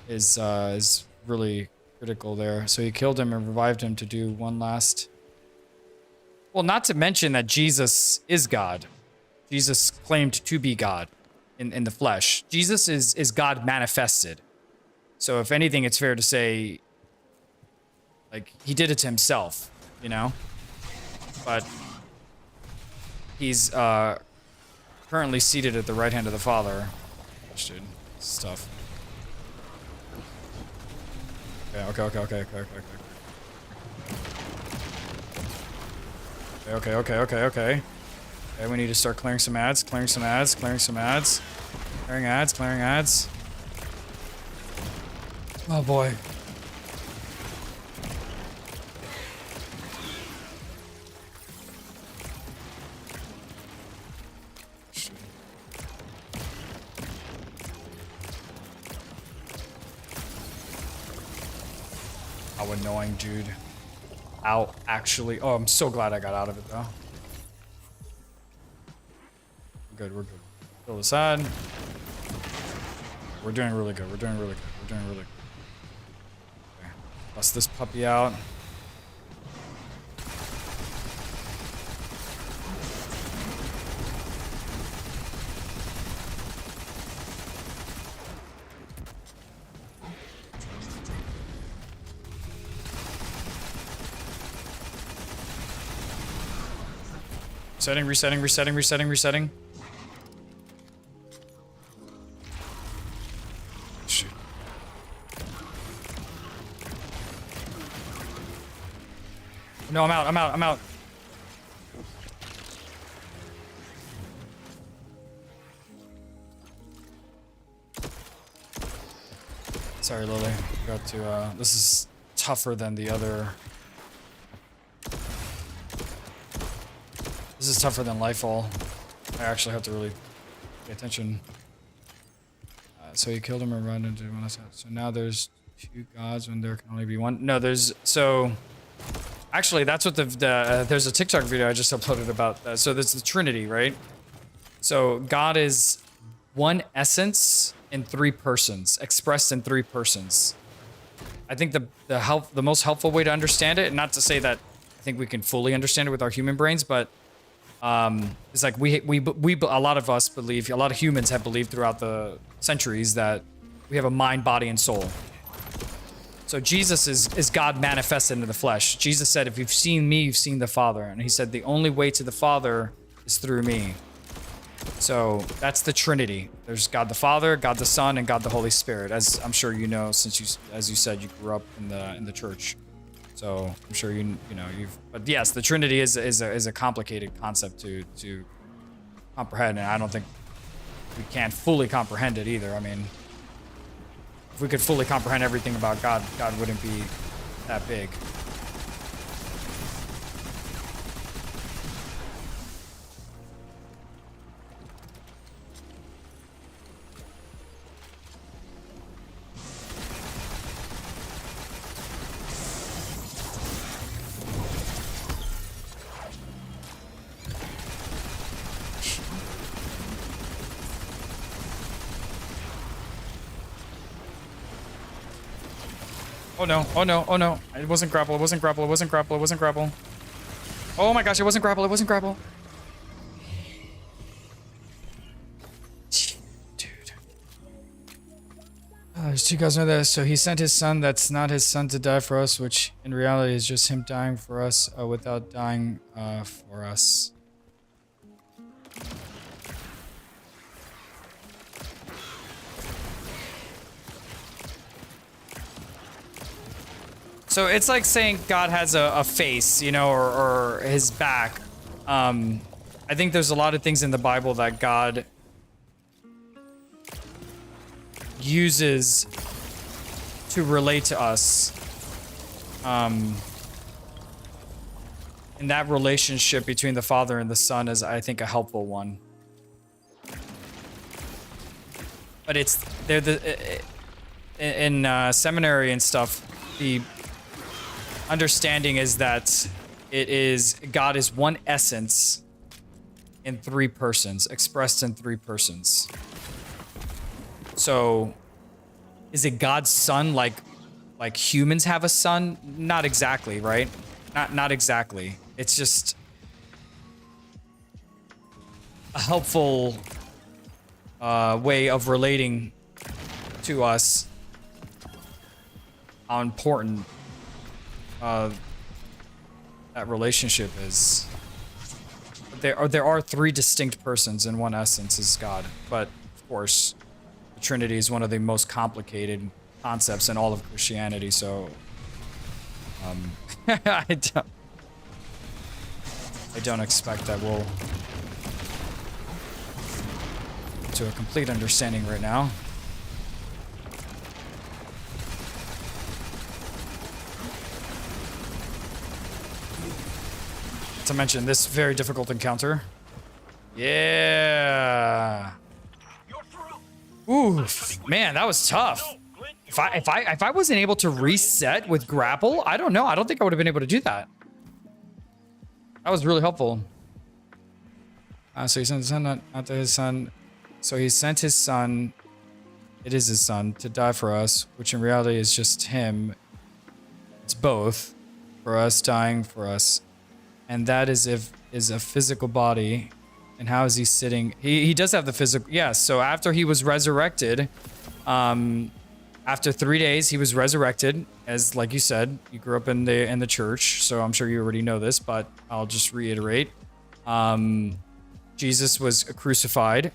is really critical there. So he killed him and revived him to do one last. Well, not to mention that Jesus is God. Jesus claimed to be God in the flesh. Jesus is God manifested. So if anything, it's fair to say, like, he did it to himself, you know? But he's currently seated at the right hand of the Father. Dude, stuff. Okay. Okay, we need to start clearing some ads. Clearing ads. Oh boy. How annoying, dude. Ow, actually. Oh, I'm so glad I got out of it, though. We're good. Fill this ad. We're doing really good. Okay. Bust this puppy out. Resetting. Shoot. No, I'm out. Sorry, Lily. Got to, this is tougher than the other. This is tougher than Lightfall. I actually have to really pay attention. So he killed him and ran into one else. So now there's two gods when there can only be one. No, there's so. Actually, that's what there's a TikTok video I just uploaded about that. So there's the Trinity, right? So God is one essence in three persons, expressed in three persons. I think the most helpful way to understand it, and not to say that I think we can fully understand it with our human brains, but it's like we a lot of us believe, a lot of humans have believed throughout the centuries that we have a mind, body, and soul. So Jesus is God manifested in the flesh. Jesus said, if you've seen me, you've seen the Father. And he said, the only way to the Father is through me. So that's the Trinity. There's God the Father, God the Son, and God the Holy Spirit, as I'm sure you know, since you, as you said, you grew up in the church. So I'm sure you know you've. But yes, the Trinity is a complicated concept to comprehend, and I don't think we can't fully comprehend it either. I mean, if we could fully comprehend everything about God, God wouldn't be that big. Oh no, oh no, oh no. It wasn't grapple, it wasn't grapple, it wasn't grapple, it wasn't grapple. Oh my gosh, it wasn't grapple, it wasn't grapple. Dude. So you guys know that. So he sent his son that's not his son to die for us, which in reality is just him dying for us without dying for us. So it's like saying God has a face, you know, or his back. I think there's a lot of things in the Bible that God uses to relate to us. And that relationship between the Father and the Son is, I think, a helpful one. But it's in seminary and stuff, the understanding is that God is one essence in three persons, expressed in three persons. So is it God's son like humans have a son? Not exactly, right? Not exactly. It's just a helpful way of relating to us, how important that relationship is. There are three distinct persons in one essence is God, but of course the Trinity is one of the most complicated concepts in all of Christianity, so I don't expect that we'll get to a complete understanding right now. To mention this very difficult encounter. Yeah. Ooh, man, that was tough. If I wasn't able to reset with grapple, I don't know. I don't think I would have been able to do that. That was really helpful. So he sent his son, not to his son. So he sent his son. It is his son to die for us, which in reality is just him. It's both for us dying for us. And that is a physical body. And how is he sitting? He does have the physical. Yes. So after he was resurrected, after 3 days, he was resurrected. As like you said, you grew up in the church, so I'm sure you already know this, but I'll just reiterate. Jesus was crucified,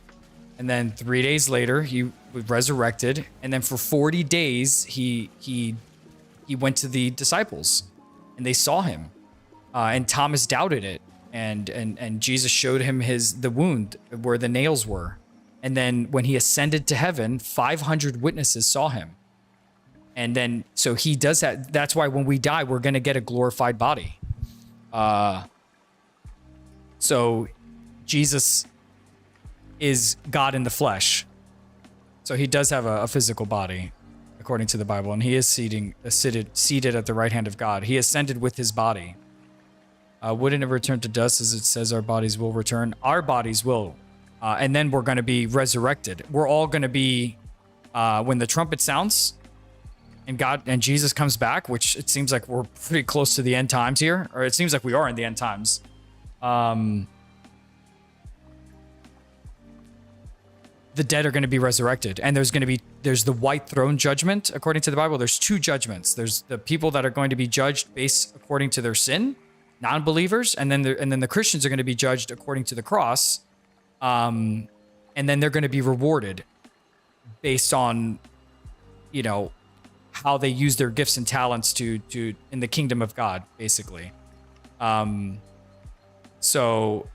and then 3 days later, he was resurrected, and then for 40 days, he went to the disciples, and they saw him. And Thomas doubted it, and Jesus showed him the wound where the nails were. And then when he ascended to heaven, 500 witnesses saw him. And then, so he does that. That's why when we die, we're going to get a glorified body. So Jesus is God in the flesh. So he does have a physical body, according to the Bible. And he is seated at the right hand of God. He ascended with his body. Wouldn't it return to dust, as it says our bodies will return? Our bodies will. And then we're going to be resurrected. We're all going to be, when the trumpet sounds and God and Jesus comes back, which it seems like we're pretty close to the end times here, or it seems like we are in the end times. the dead are going to be resurrected, and there's the white throne judgment. According to the Bible, there's two judgments. There's the people that are going to be judged based according to their sin, non-believers, and then the Christians are going to be judged according to the cross, and then they're going to be rewarded based on, you know, how they use their gifts and talents to in the kingdom of God, basically. So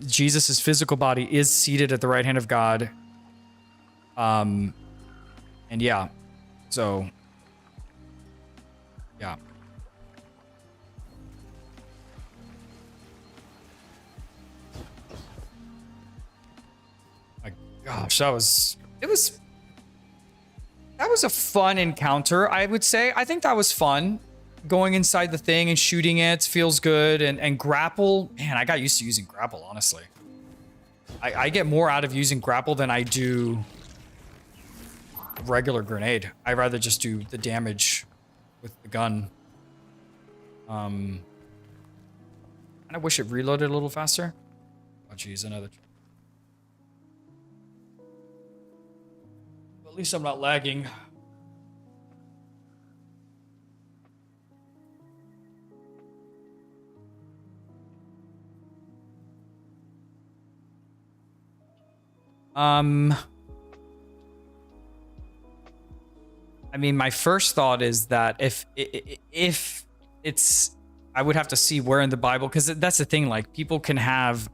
Jesus' physical body is seated at the right hand of God. And yeah, so yeah. My gosh, that was a fun encounter, I would say. I think that was fun. Going inside the thing and shooting it feels good. And grapple, man, I got used to using grapple, honestly. I get more out of using grapple than I do regular grenade. I'd rather just do the damage with the gun. And I wish it reloaded a little faster. Oh, geez, another. At least I'm not lagging. I mean, my first thought is that if it's, I would have to see where in the Bible, because that's the thing, like, people can have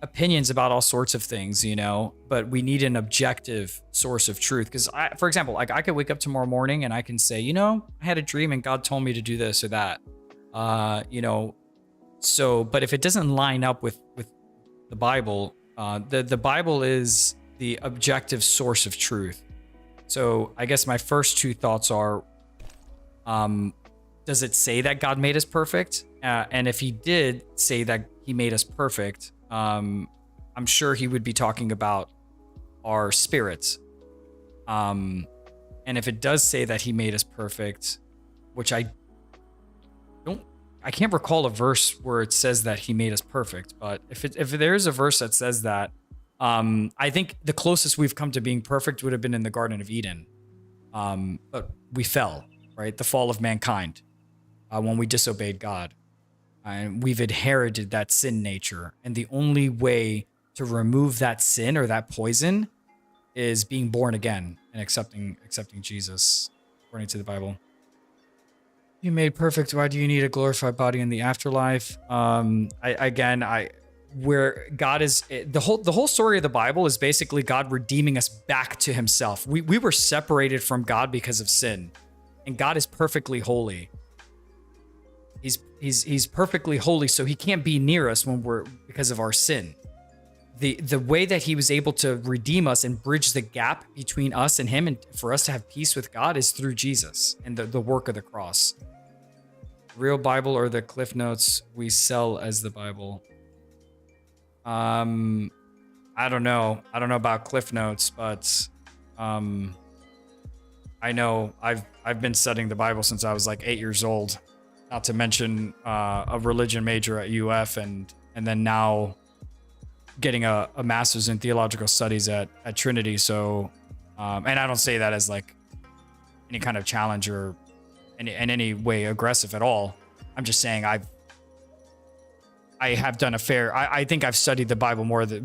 opinions about all sorts of things, you know, but we need an objective source of truth. Because for example, like, I could wake up tomorrow morning and I can say, you know, I had a dream and God told me to do this or that, you know. So, but if it doesn't line up with the Bible, the Bible is the objective source of truth. So I guess my first two thoughts are, does it say that God made us perfect? And if he did say that he made us perfect, I'm sure he would be talking about our spirits. And if it does say that he made us perfect, which I can't recall a verse where it says that he made us perfect, but if there is a verse that says that, I think the closest we've come to being perfect would have been in the Garden of Eden. But we fell, right? The fall of mankind, when we disobeyed God. And we've inherited that sin nature. And the only way to remove that sin or that poison is being born again and accepting Jesus, according to the Bible. You made perfect. Why do you need a glorified body in the afterlife? Where God is, the whole story of the Bible is basically God redeeming us back to himself. We were separated from God because of sin, and God is perfectly holy. He's perfectly holy, so he can't be near us because of our sin. The way that he was able to redeem us and bridge the gap between us and him, and for us to have peace with God, is through Jesus and the work of the cross. Real Bible or the Cliff Notes we sell as the Bible? I don't know about Cliff Notes, but I know I've been studying the Bible since I was like 8 years old. Not to mention a religion major at UF, and then now getting a master's in theological studies at Trinity. So, and I don't say that as like any kind of challenge or in any way aggressive at all. I'm just saying I have done I think I've studied the Bible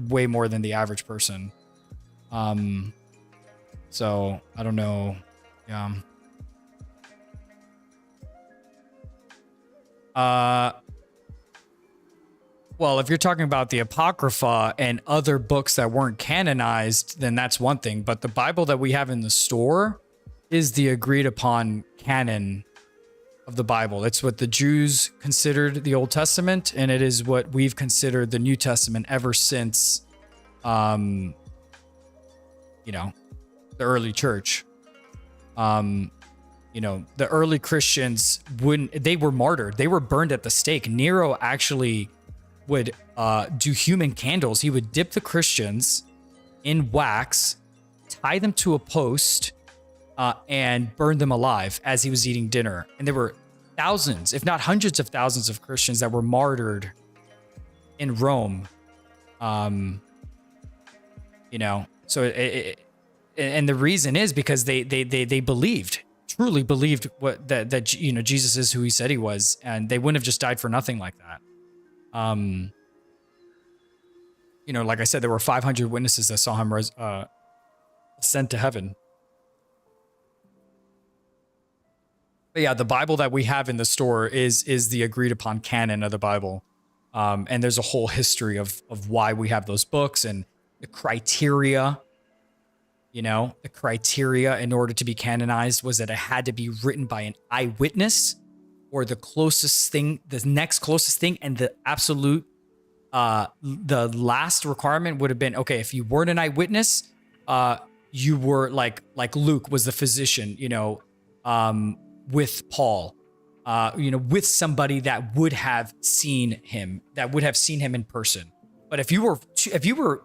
way more than the average person. So I don't know. Yeah. Well, if you're talking about the Apocrypha and other books that weren't canonized, then that's one thing. But the Bible that we have in the store is the agreed upon canon of the Bible. It's what the Jews considered the Old Testament, and it is what we've considered the New Testament ever since, the early church. The early Christians they were martyred. They were burned at the stake. Nero actually would do human candles. He would dip the Christians in wax, tie them to a post, and burn them alive as he was eating dinner. And there were thousands, if not hundreds of thousands of Christians that were martyred in Rome You know, so and the reason is because they believed, truly believed that you know, Jesus is who he said he was, and they wouldn't have just died for nothing like that. You know, like I said, there were 500 witnesses that saw him ascend to heaven. But yeah, the Bible that we have in the store is the agreed upon canon of the Bible. And there's a whole history of why we have those books and the criteria. You know, the criteria in order to be canonized was that it had to be written by an eyewitness, or the closest thing, the next closest thing, and the absolute, the last requirement would have been, okay, if you weren't an eyewitness, you were like Luke was the physician, you know, with Paul, you know, with somebody that would have seen him, in person. But if you were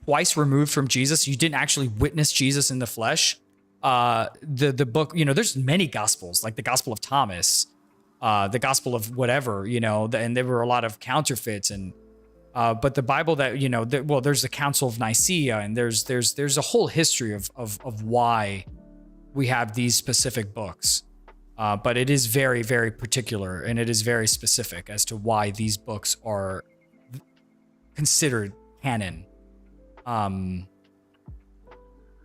twice removed from Jesus, you didn't actually witness Jesus in the flesh. The book, you know, there's many gospels, like the Gospel of Thomas, the Gospel of whatever, you know, and there were a lot of counterfeits, and but the Bible that, you know, well, there's the Council of Nicaea, and there's a whole history of why we have these specific books. But it is very, very particular, and it is very specific as to why these books are considered canon. And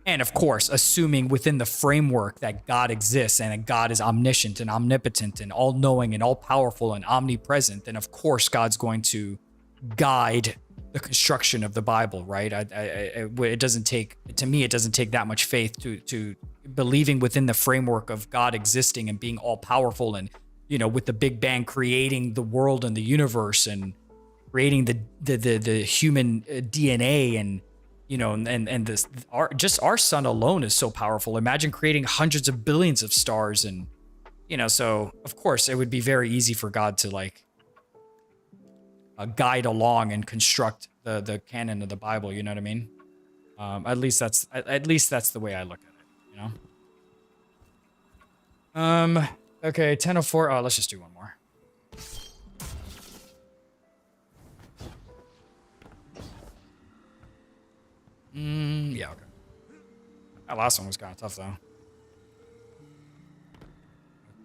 of course, assuming within the framework that God exists and that God is omniscient and omnipotent and all-knowing and all-powerful and omnipresent, then of course God's going to guide the construction of the Bible, right? It doesn't take, to me, it doesn't take that much faith to believing within the framework of God existing and being all-powerful, and, you know, with the Big Bang creating the world and the universe and creating the human DNA, and, you know, and this, our sun alone is so powerful. Imagine creating hundreds of billions of stars, and, you know, so of course it would be very easy for God to like guide along and construct the canon of the Bible. You know what I mean? At least that's the way I look at it. You know. Okay, 10:04. Oh, let's just do one more. Yeah, okay. That last one was kind of tough, though. What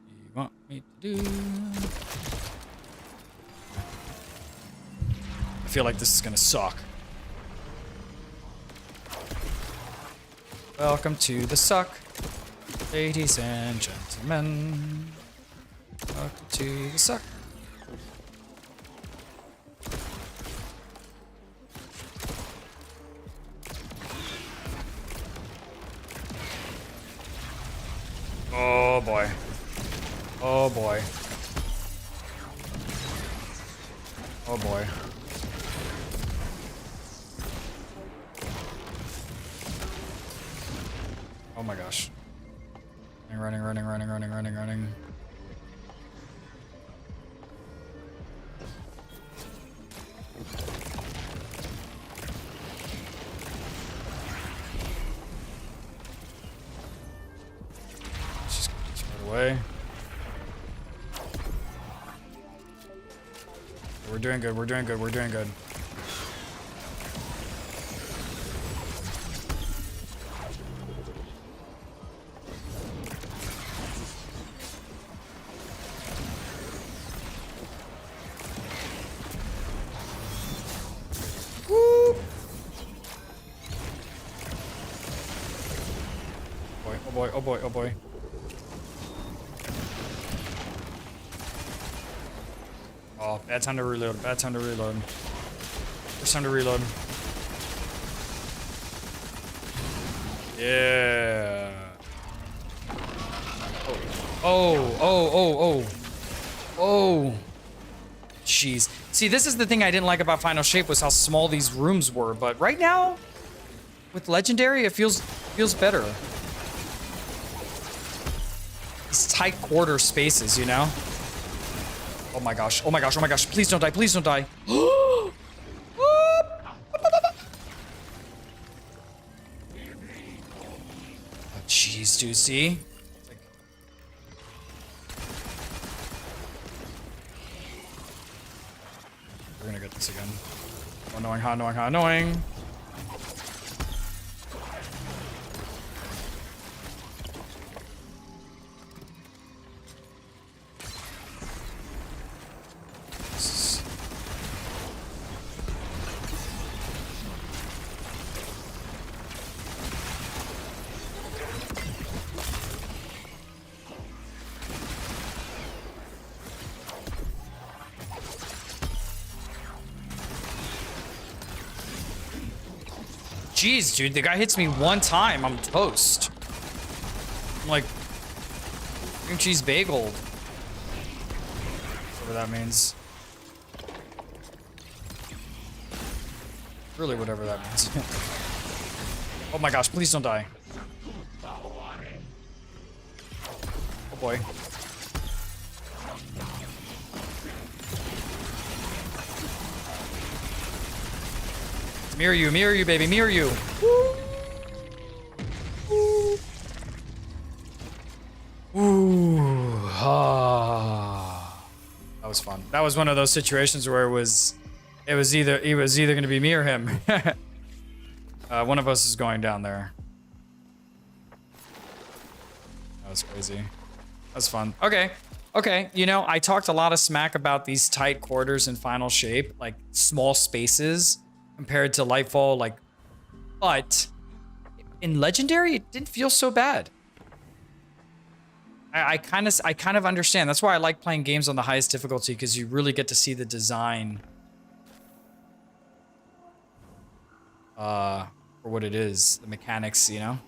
do you want me to do? I feel like this is gonna suck. Welcome to the suck, ladies and gentlemen. Welcome to the suck. Oh boy. Oh boy. Oh boy. Oh my gosh. Running. Just right away. We're doing good. Oh boy. Oh, bad time to reload. First time to reload. Yeah. Oh. Jeez. See, this is the thing I didn't like about Final Shape, was how small these rooms were, but right now, with Legendary, it feels better. These tight quarter spaces, you know? Oh my gosh. Please don't die. Oh, jeez, dude, see? It's like... We're gonna get this again. Annoying, how annoying, how annoying. Jeez, dude, the guy hits me one time, I'm toast. I'm like, cream cheese bagel. Whatever that means. Really, whatever that means. Oh my gosh, please don't die. Oh boy. Mirror you, baby, mirror you. Ooh, ah. That was fun. That was one of those situations where it was either going to be me or him. One of us is going down there. That was crazy. That was fun. Okay. Okay, you know, I talked a lot of smack about these tight quarters in Final Shape, like small spaces compared to Lightfall, like, but in Legendary, it didn't feel so bad. I kind of understand. That's why I like playing games on the highest difficulty, because you really get to see the design for what it is, the mechanics, you know?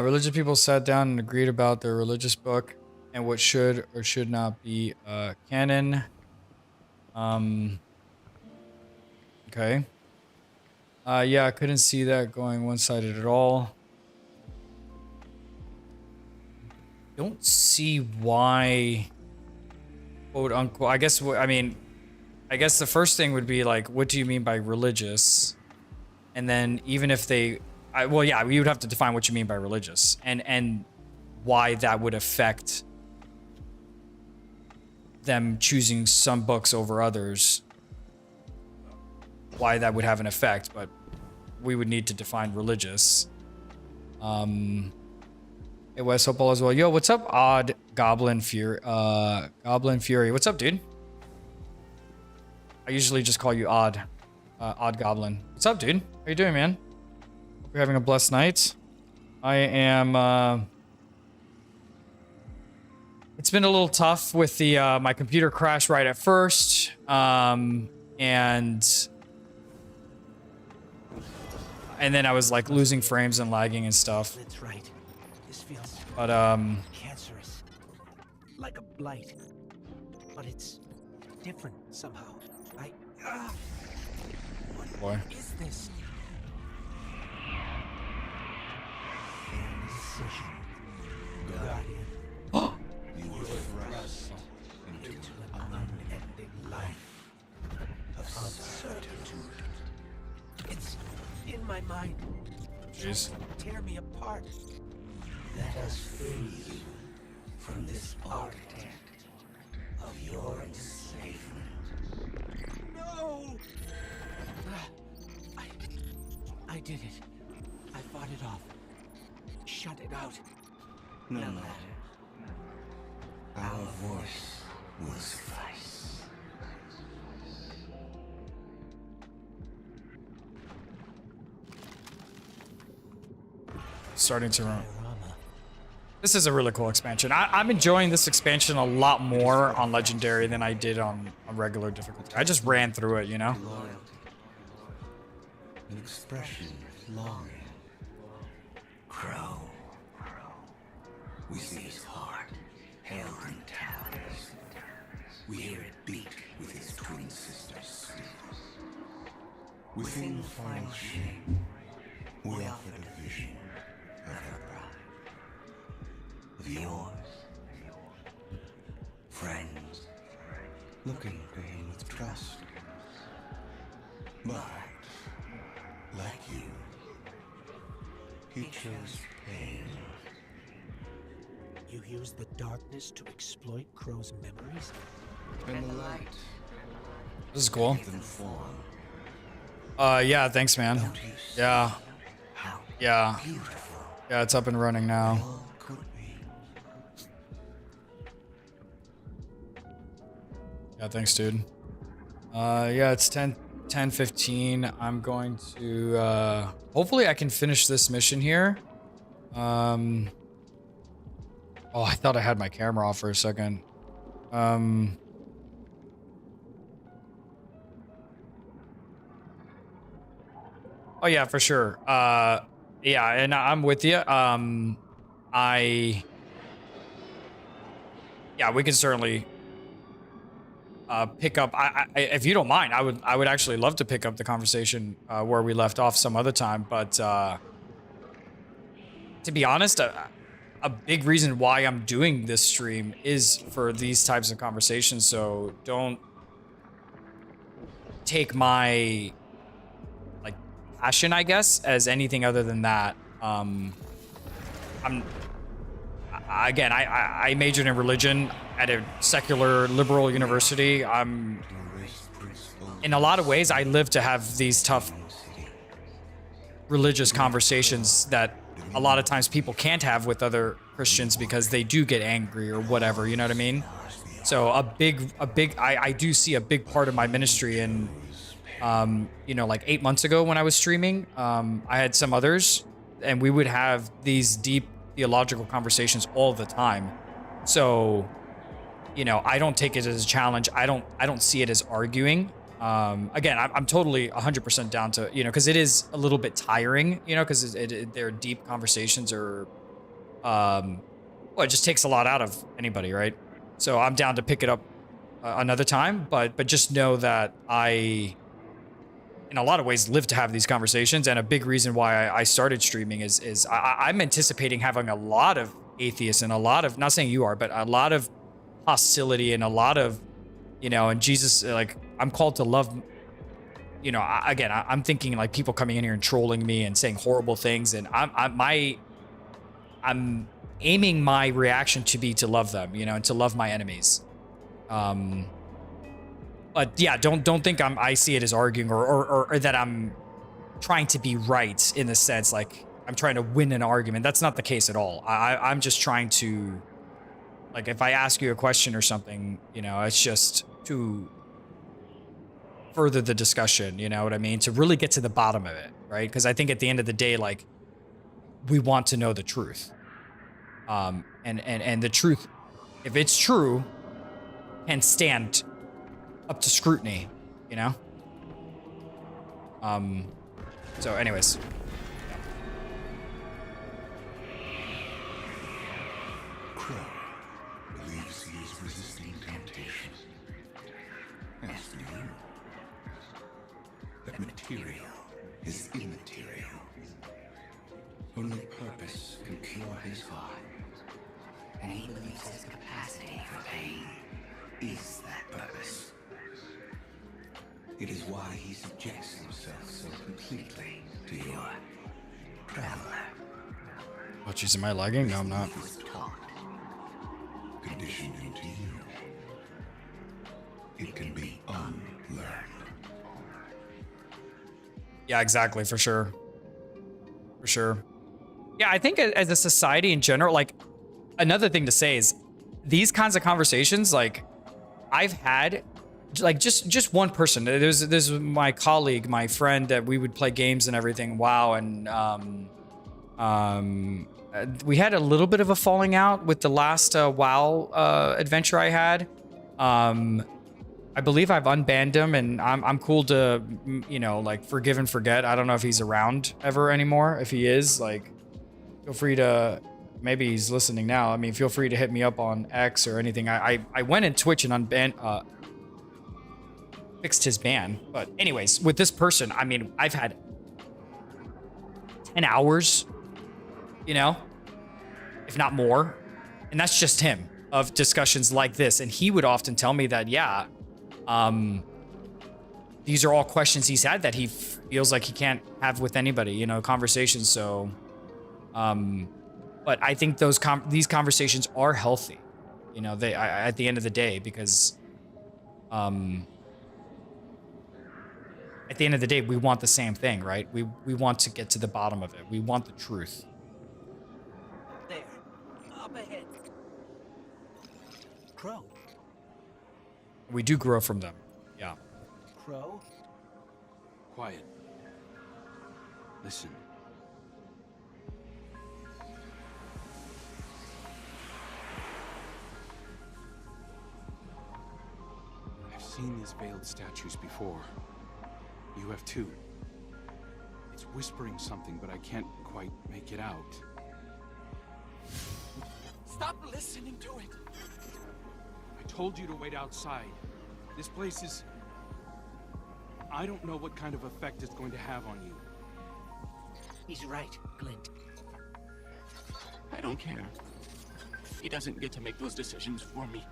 Religious people sat down and agreed about their religious book and what should or should not be canon. Okay. Yeah, I couldn't see that going one-sided at all. Don't see why, quote unquote. I guess the first thing would be like, what do you mean by religious? And then even if they, well, yeah, we would have to define what you mean by religious and why that would affect them choosing some books over others. Why that would have an effect, but we would need to define religious. Hey Wes, hope all is well. Yo, what's up, Odd Goblin Fury? Goblin Fury, what's up, dude? I usually just call you Odd, Odd Goblin. What's up, dude? How you doing, man? Hope you're having a blessed night. I am. It's been a little tough with the my computer crashed right at first, and then I was like losing frames and lagging and stuff. That's right. This feels But cancerous, like a blight, but it's different somehow. boy. What is this? Indecision. Guardian. You were thrust into an unending life of uncertainty. It's in my mind. Jeez. Tear me apart. Let us free you from this architect of your enslavement. No! I did it. I fought it off. Shut it out. No matter. Our voice will suffice. Starting to run. This is a really cool expansion. I'm enjoying this expansion a lot more on Legendary than I did on regular difficulty. I just ran through it, you know? Loyalty. An expression of longing. Crow. We see his heart held in talons. We hear it beat with his twin sister's sleep. Within the final shape, we offered a vision of her bride. Of yours. Friends, looking to him with trust. But, like you, he chose pain You use the darkness to exploit Crow's memories? And the light, This is cool. give them form. Yeah, thanks, man. Don't you see Yeah, how yeah, beautiful yeah. It's up and running now. all could be? Yeah, thanks, dude. Yeah, it's 10:15. I'm going to hopefully I can finish this mission here. Oh, I thought I had my camera off for a second. Oh yeah, for sure. Yeah, and I'm with you. Yeah, we can certainly pick up. If you don't mind, I would actually love to pick up the conversation where we left off some other time. But to be honest, a big reason why I'm doing this stream is for these types of conversations. So don't take my like passion, I guess, as anything other than that. I majored in religion at a secular liberal university. In a lot of ways, I live to have these tough religious conversations that a lot of times people can't have with other Christians because they do get angry or whatever, you know what I mean? So I do see a big part of my ministry. And you know, like 8 months ago when I was streaming, I had some others and we would have these deep theological conversations all the time. So, you know, I don't take it as a challenge. I don't see it as arguing. Again, I'm totally 100% down to, you know, because it is a little bit tiring, you know, because they're deep conversations or, well, it just takes a lot out of anybody, right? So I'm down to pick it up another time, but just know that I, in a lot of ways, live to have these conversations. And a big reason why I started streaming is I'm anticipating having a lot of atheists and a lot of, not saying you are, but a lot of hostility and a lot of, you know, and Jesus, like, I'm called to love, you know, I'm thinking like people coming in here and trolling me and saying horrible things. And I'm aiming my reaction to be to love them, you know, and to love my enemies. But yeah, don't think I see it as arguing or that I'm trying to be right in the sense like I'm trying to win an argument. That's not the case at all. I'm just trying to, like, if I ask you a question or something, you know, it's just to further the discussion, you know what I mean? To really get to the bottom of it, right? Because I think at the end of the day, like, we want to know the truth. And the truth, if it's true, can stand up to scrutiny, you know? So anyways. Crow believes he is resisting temptation. As do you. That material is immaterial. Only purpose can cure his heart. And he believes his capacity for pain is that purpose. It is why he subjects himself so completely to your traveler. Oh, jeez, am I lagging? No, I'm not. He was taught, conditioned into you. It can be unlearned. Yeah, exactly, for sure. For sure. Yeah, I think as a society in general, like, another thing to say is these kinds of conversations, like, I've had, like, just one person. There's my colleague, my friend, that we would play games and everything. WoW, and we had a little bit of a falling out with the last WoW adventure I had. I believe I've unbanned him, and I'm cool to, you know, like, forgive and forget. I don't know if he's around ever anymore. If he is, like, feel free to, maybe he's listening now. I mean, feel free to hit me up on X or anything. I went in Twitch and unbanned, fixed his ban. But anyways, with this person, I mean, I've had 10 hours, you know, if not more. And that's just him, of discussions like this. And he would often tell me that, yeah, these are all questions he's had that he feels like he can't have with anybody, you know, conversations. So, But I think these conversations are healthy. You know, at the end of the day, because at the end of the day, we want the same thing, right? We want to get to the bottom of it. We want the truth. There. Up ahead. Crow. We do grow from them. Yeah. Crow? Quiet. Listen. I've seen these veiled statues before. You have too. It's whispering something, but I can't quite make it out. Stop listening to it. I told you to wait outside. This place is... I don't know what kind of effect it's going to have on you. He's right, Glint. I don't care. He doesn't get to make those decisions for me.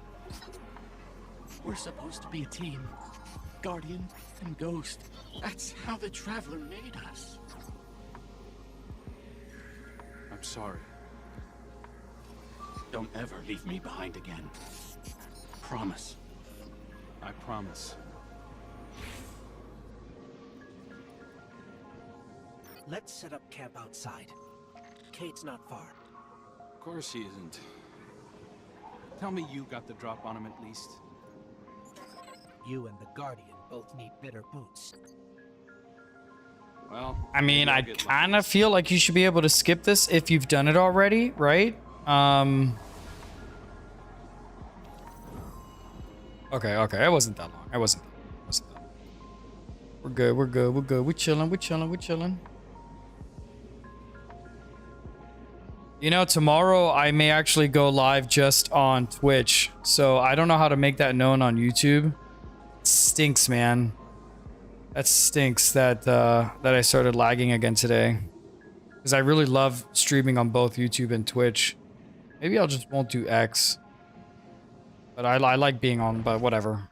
We're supposed to be a team. Guardian and Ghost. That's how the Traveler made us. I'm sorry. Don't ever leave me behind again. Promise. I promise. Let's set up camp outside. Kate's not far. Of course he isn't. Tell me you got the drop on him at least. You and the Guardian both need better boots. Well, I mean, maybe I'll I get kind lucky. of feel like you should be able to skip this if you've done it already, right? Okay, okay. It wasn't that long. It wasn't that long. We're good, we're good, we're good. We're chilling, we're chilling, we're chilling. You know, tomorrow I may actually go live just on Twitch. So I don't know how to make that known on YouTube. It stinks, man. That stinks that that I started lagging again today. Because I really love streaming on both YouTube and Twitch. Maybe I'll just won't do X. But I like being on, but whatever.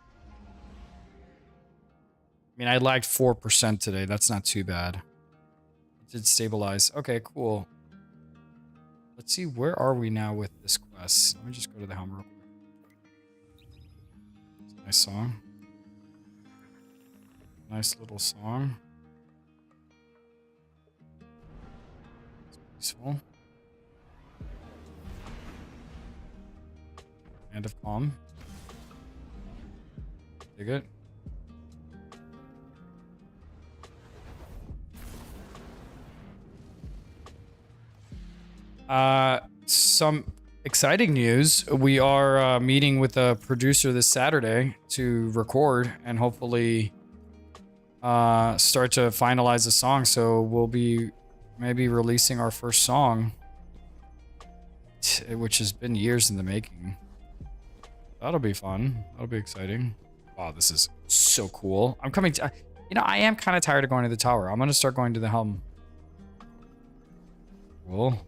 I mean, I lagged 4% today. That's not too bad. It did stabilize. Okay, cool. Let's see, where are we now with this quest? Let me just go to the helm real quick. It's a nice song. Nice little song. It's peaceful. Hand of Calm. Dig it. Some exciting news. We are meeting with a producer this Saturday to record and hopefully start to finalize the song. So we'll be maybe releasing our first song, which has been years in the making. That'll be fun. That'll be exciting. Wow, this is so cool. I'm coming to, you know, I am kind of tired of going to the tower. I'm going to start going to the helm. Cool.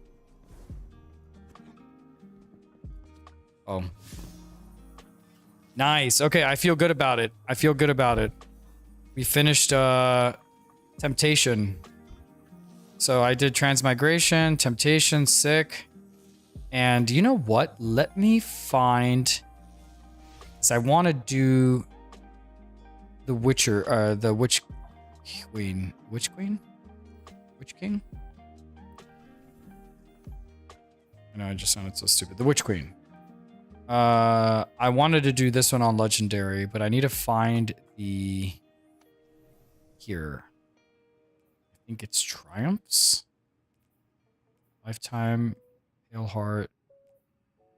Oh. Nice. Okay, I feel good about it. I feel good about it. We finished Temptation. So I did Transmigration, Temptation, Sick. And you know what? Let me find... So I want to do the Witcher, the Witch Queen. Witch Queen? Witch King? I know, I just sounded so stupid. The Witch Queen. I wanted to do this one on Legendary, but I need to find the... Here. I think it's Triumphs. Lifetime. Pale Heart.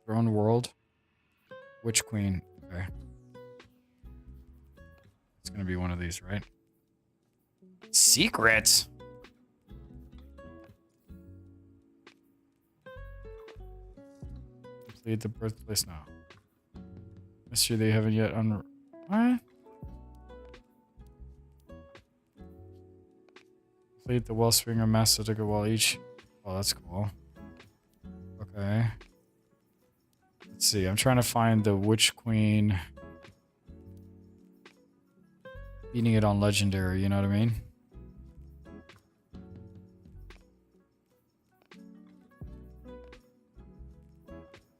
Throne World. Witch Queen. Okay. It's gonna be one of these, right? Secret! Complete the birthplace now. Mystery they haven't yet What? Complete the Wellspring of Master to go well each. Oh, that's cool. Okay. Let's see. I'm trying to find the Witch Queen. Beating it on Legendary, you know what I mean?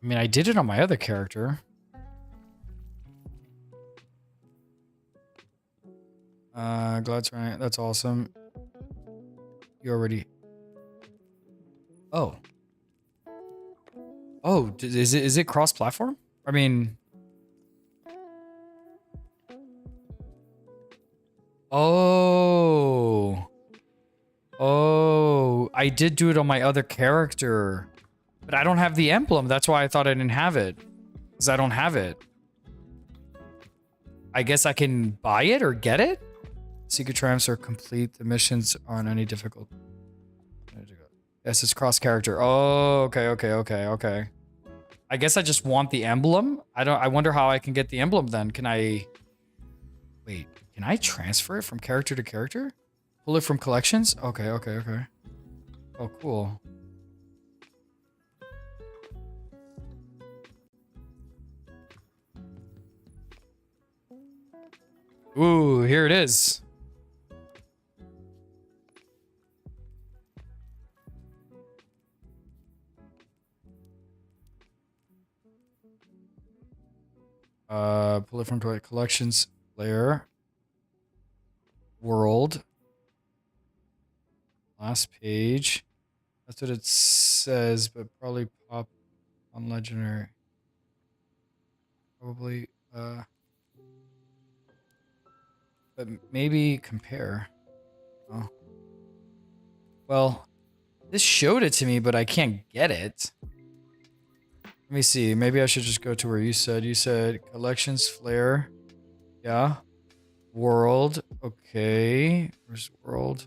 I mean, I did it on my other character. Glad's right. That's awesome. You already... Oh. Oh, is it cross-platform? I mean... Oh. Oh, I did do it on my other character. But I don't have the emblem. That's why I thought I didn't have it. Because I don't have it. I guess I can buy it or get it? Secret triumphs are complete. The missions aren't any difficult. Yes, it's cross-character. Oh, okay. I guess I just want the emblem. I wonder how I can get the emblem then. Can I... Wait, can I transfer it from character to character? Pull it from collections? Okay. Oh, cool. Ooh, here it is. Pull it from toy collections layer. World. Last page. That's what it says, but probably pop on legendary. Probably, but maybe compare. Oh. Well, this showed it to me, but I can't get it. Let me see. Maybe I should just go to where you said. You said collections, flare. Yeah. World. Okay. Where's world?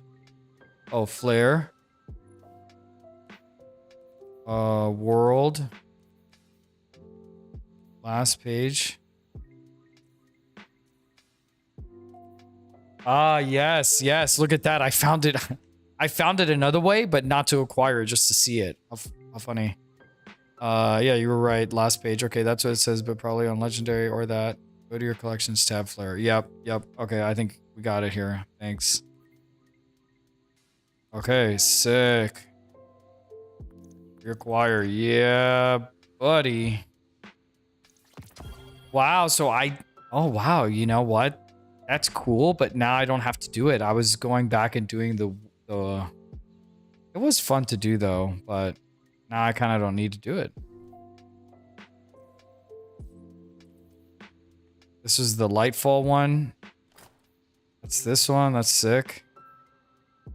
Oh, flare. World. Last page. Ah, yes. Look at that. I found it. I found it another way, but not to acquire it, just to see it. How funny. Yeah, you were right. Last page. Okay, that's what it says, but probably on legendary or that. Go to your collections tab, flare. Yep. Okay, I think we got it here. Thanks. Okay, sick. Reacquire. Yeah, buddy. Wow, so oh wow, you know what? That's cool, but now I don't have to do it. I was going back and doing the it was fun to do though, but now I kind of don't need to do it. This is the Lightfall one. That's this one. That's sick.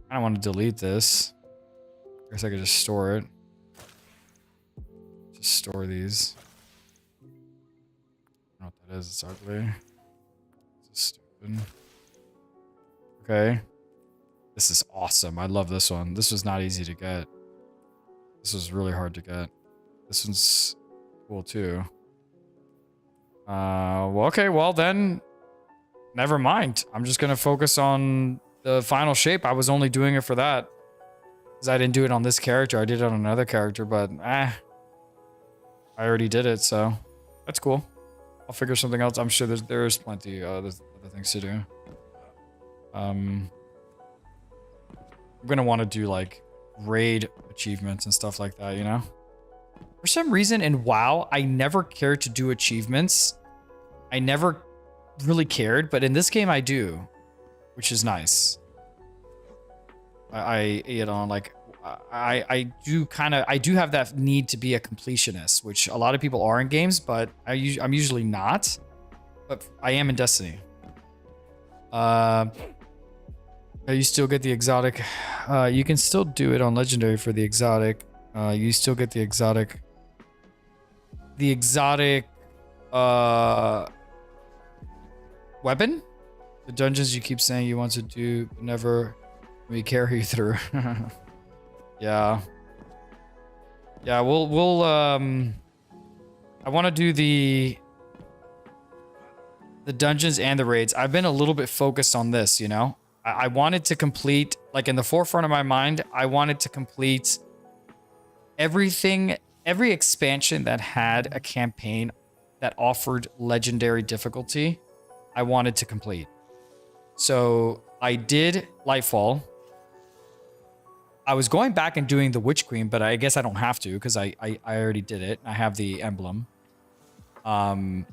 I don't want to delete this. I guess I could just store it. Just store these. I don't know what that is. It's ugly. It's stupid. Okay. This is awesome. I love this one. This was not easy to get. This was really hard to get. This one's cool too. Well, okay, well then, never mind. I'm just gonna focus on the final shape. I was only doing it for that. Because I didn't do it on this character. I did it on another character, but I already did it, so that's cool. I'll figure something else. I'm sure there's plenty other things to do. I'm gonna want to do like raid achievements and stuff like that, you know? For some reason in WoW, I never cared to do achievements. I never really cared, but in this game I do, which is nice. I you know, like I do have that need to be a completionist, which a lot of people are in games, but I'm usually not. But I am in Destiny. You still get the exotic. You can still do it on legendary for the exotic. You still get the exotic. The exotic weapon. The dungeons you keep saying you want to do, but never we carry you through. Yeah. We'll I want to do the dungeons and the raids. I've been a little bit focused on this, you know. I wanted to complete, like in the forefront of my mind, I wanted to complete everything, every expansion that had a campaign that offered legendary difficulty, I wanted to complete. So I did Lightfall. I was going back and doing the Witch Queen, but I guess I don't have to because I already did it. I have the emblem. And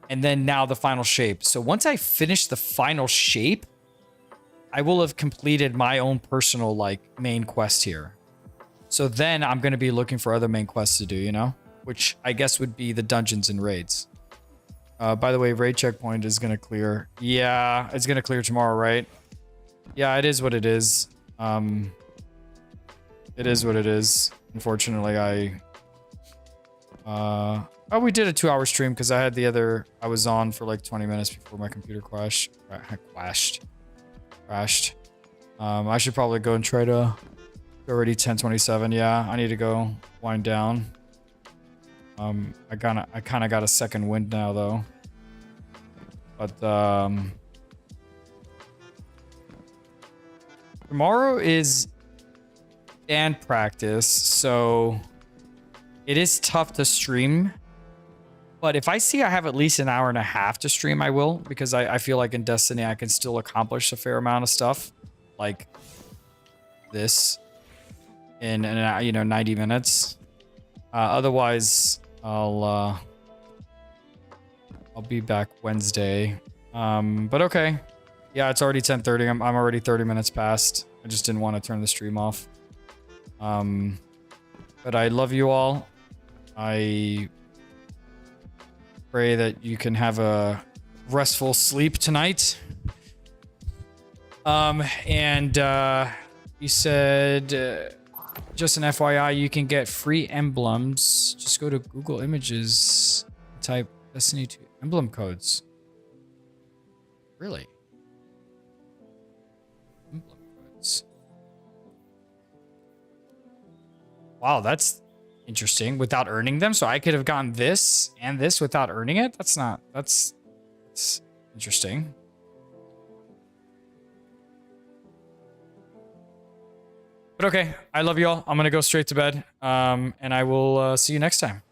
then now the final shape. So once I finish the final shape, I will have completed my own personal like main quest here. So then I'm going to be looking for other main quests to do, you know, which I guess would be the dungeons and raids. By the way, raid checkpoint is going to clear. Yeah, it's going to clear tomorrow, right? Yeah, it is what it is. It is what it is. Unfortunately, oh, we did a 2-hour stream because I was on for like 20 minutes before my computer crashed. I should probably go and try to... Already 10:27. Yeah, I need to go wind down. I kind of got a second wind now though. But tomorrow is band practice, so it is tough to stream. But if I see I have at least an hour and a half to stream, I will, because I feel like in Destiny I can still accomplish a fair amount of stuff, like this. In 90 minutes. Otherwise, I'll be back Wednesday. But okay. Yeah, it's already 10:30. I'm already 30 minutes past. I just didn't want to turn the stream off. But I love you all. I pray that you can have a restful sleep tonight. You said... just an FYI, you can get free emblems. Just go to Google Images, type Destiny 2 emblem codes. Really? Emblem codes. Wow, that's interesting. Without earning them, so I could have gotten this and this without earning it? That's interesting. But okay, I love you all. I'm going to go straight to bed. And I will see you next time.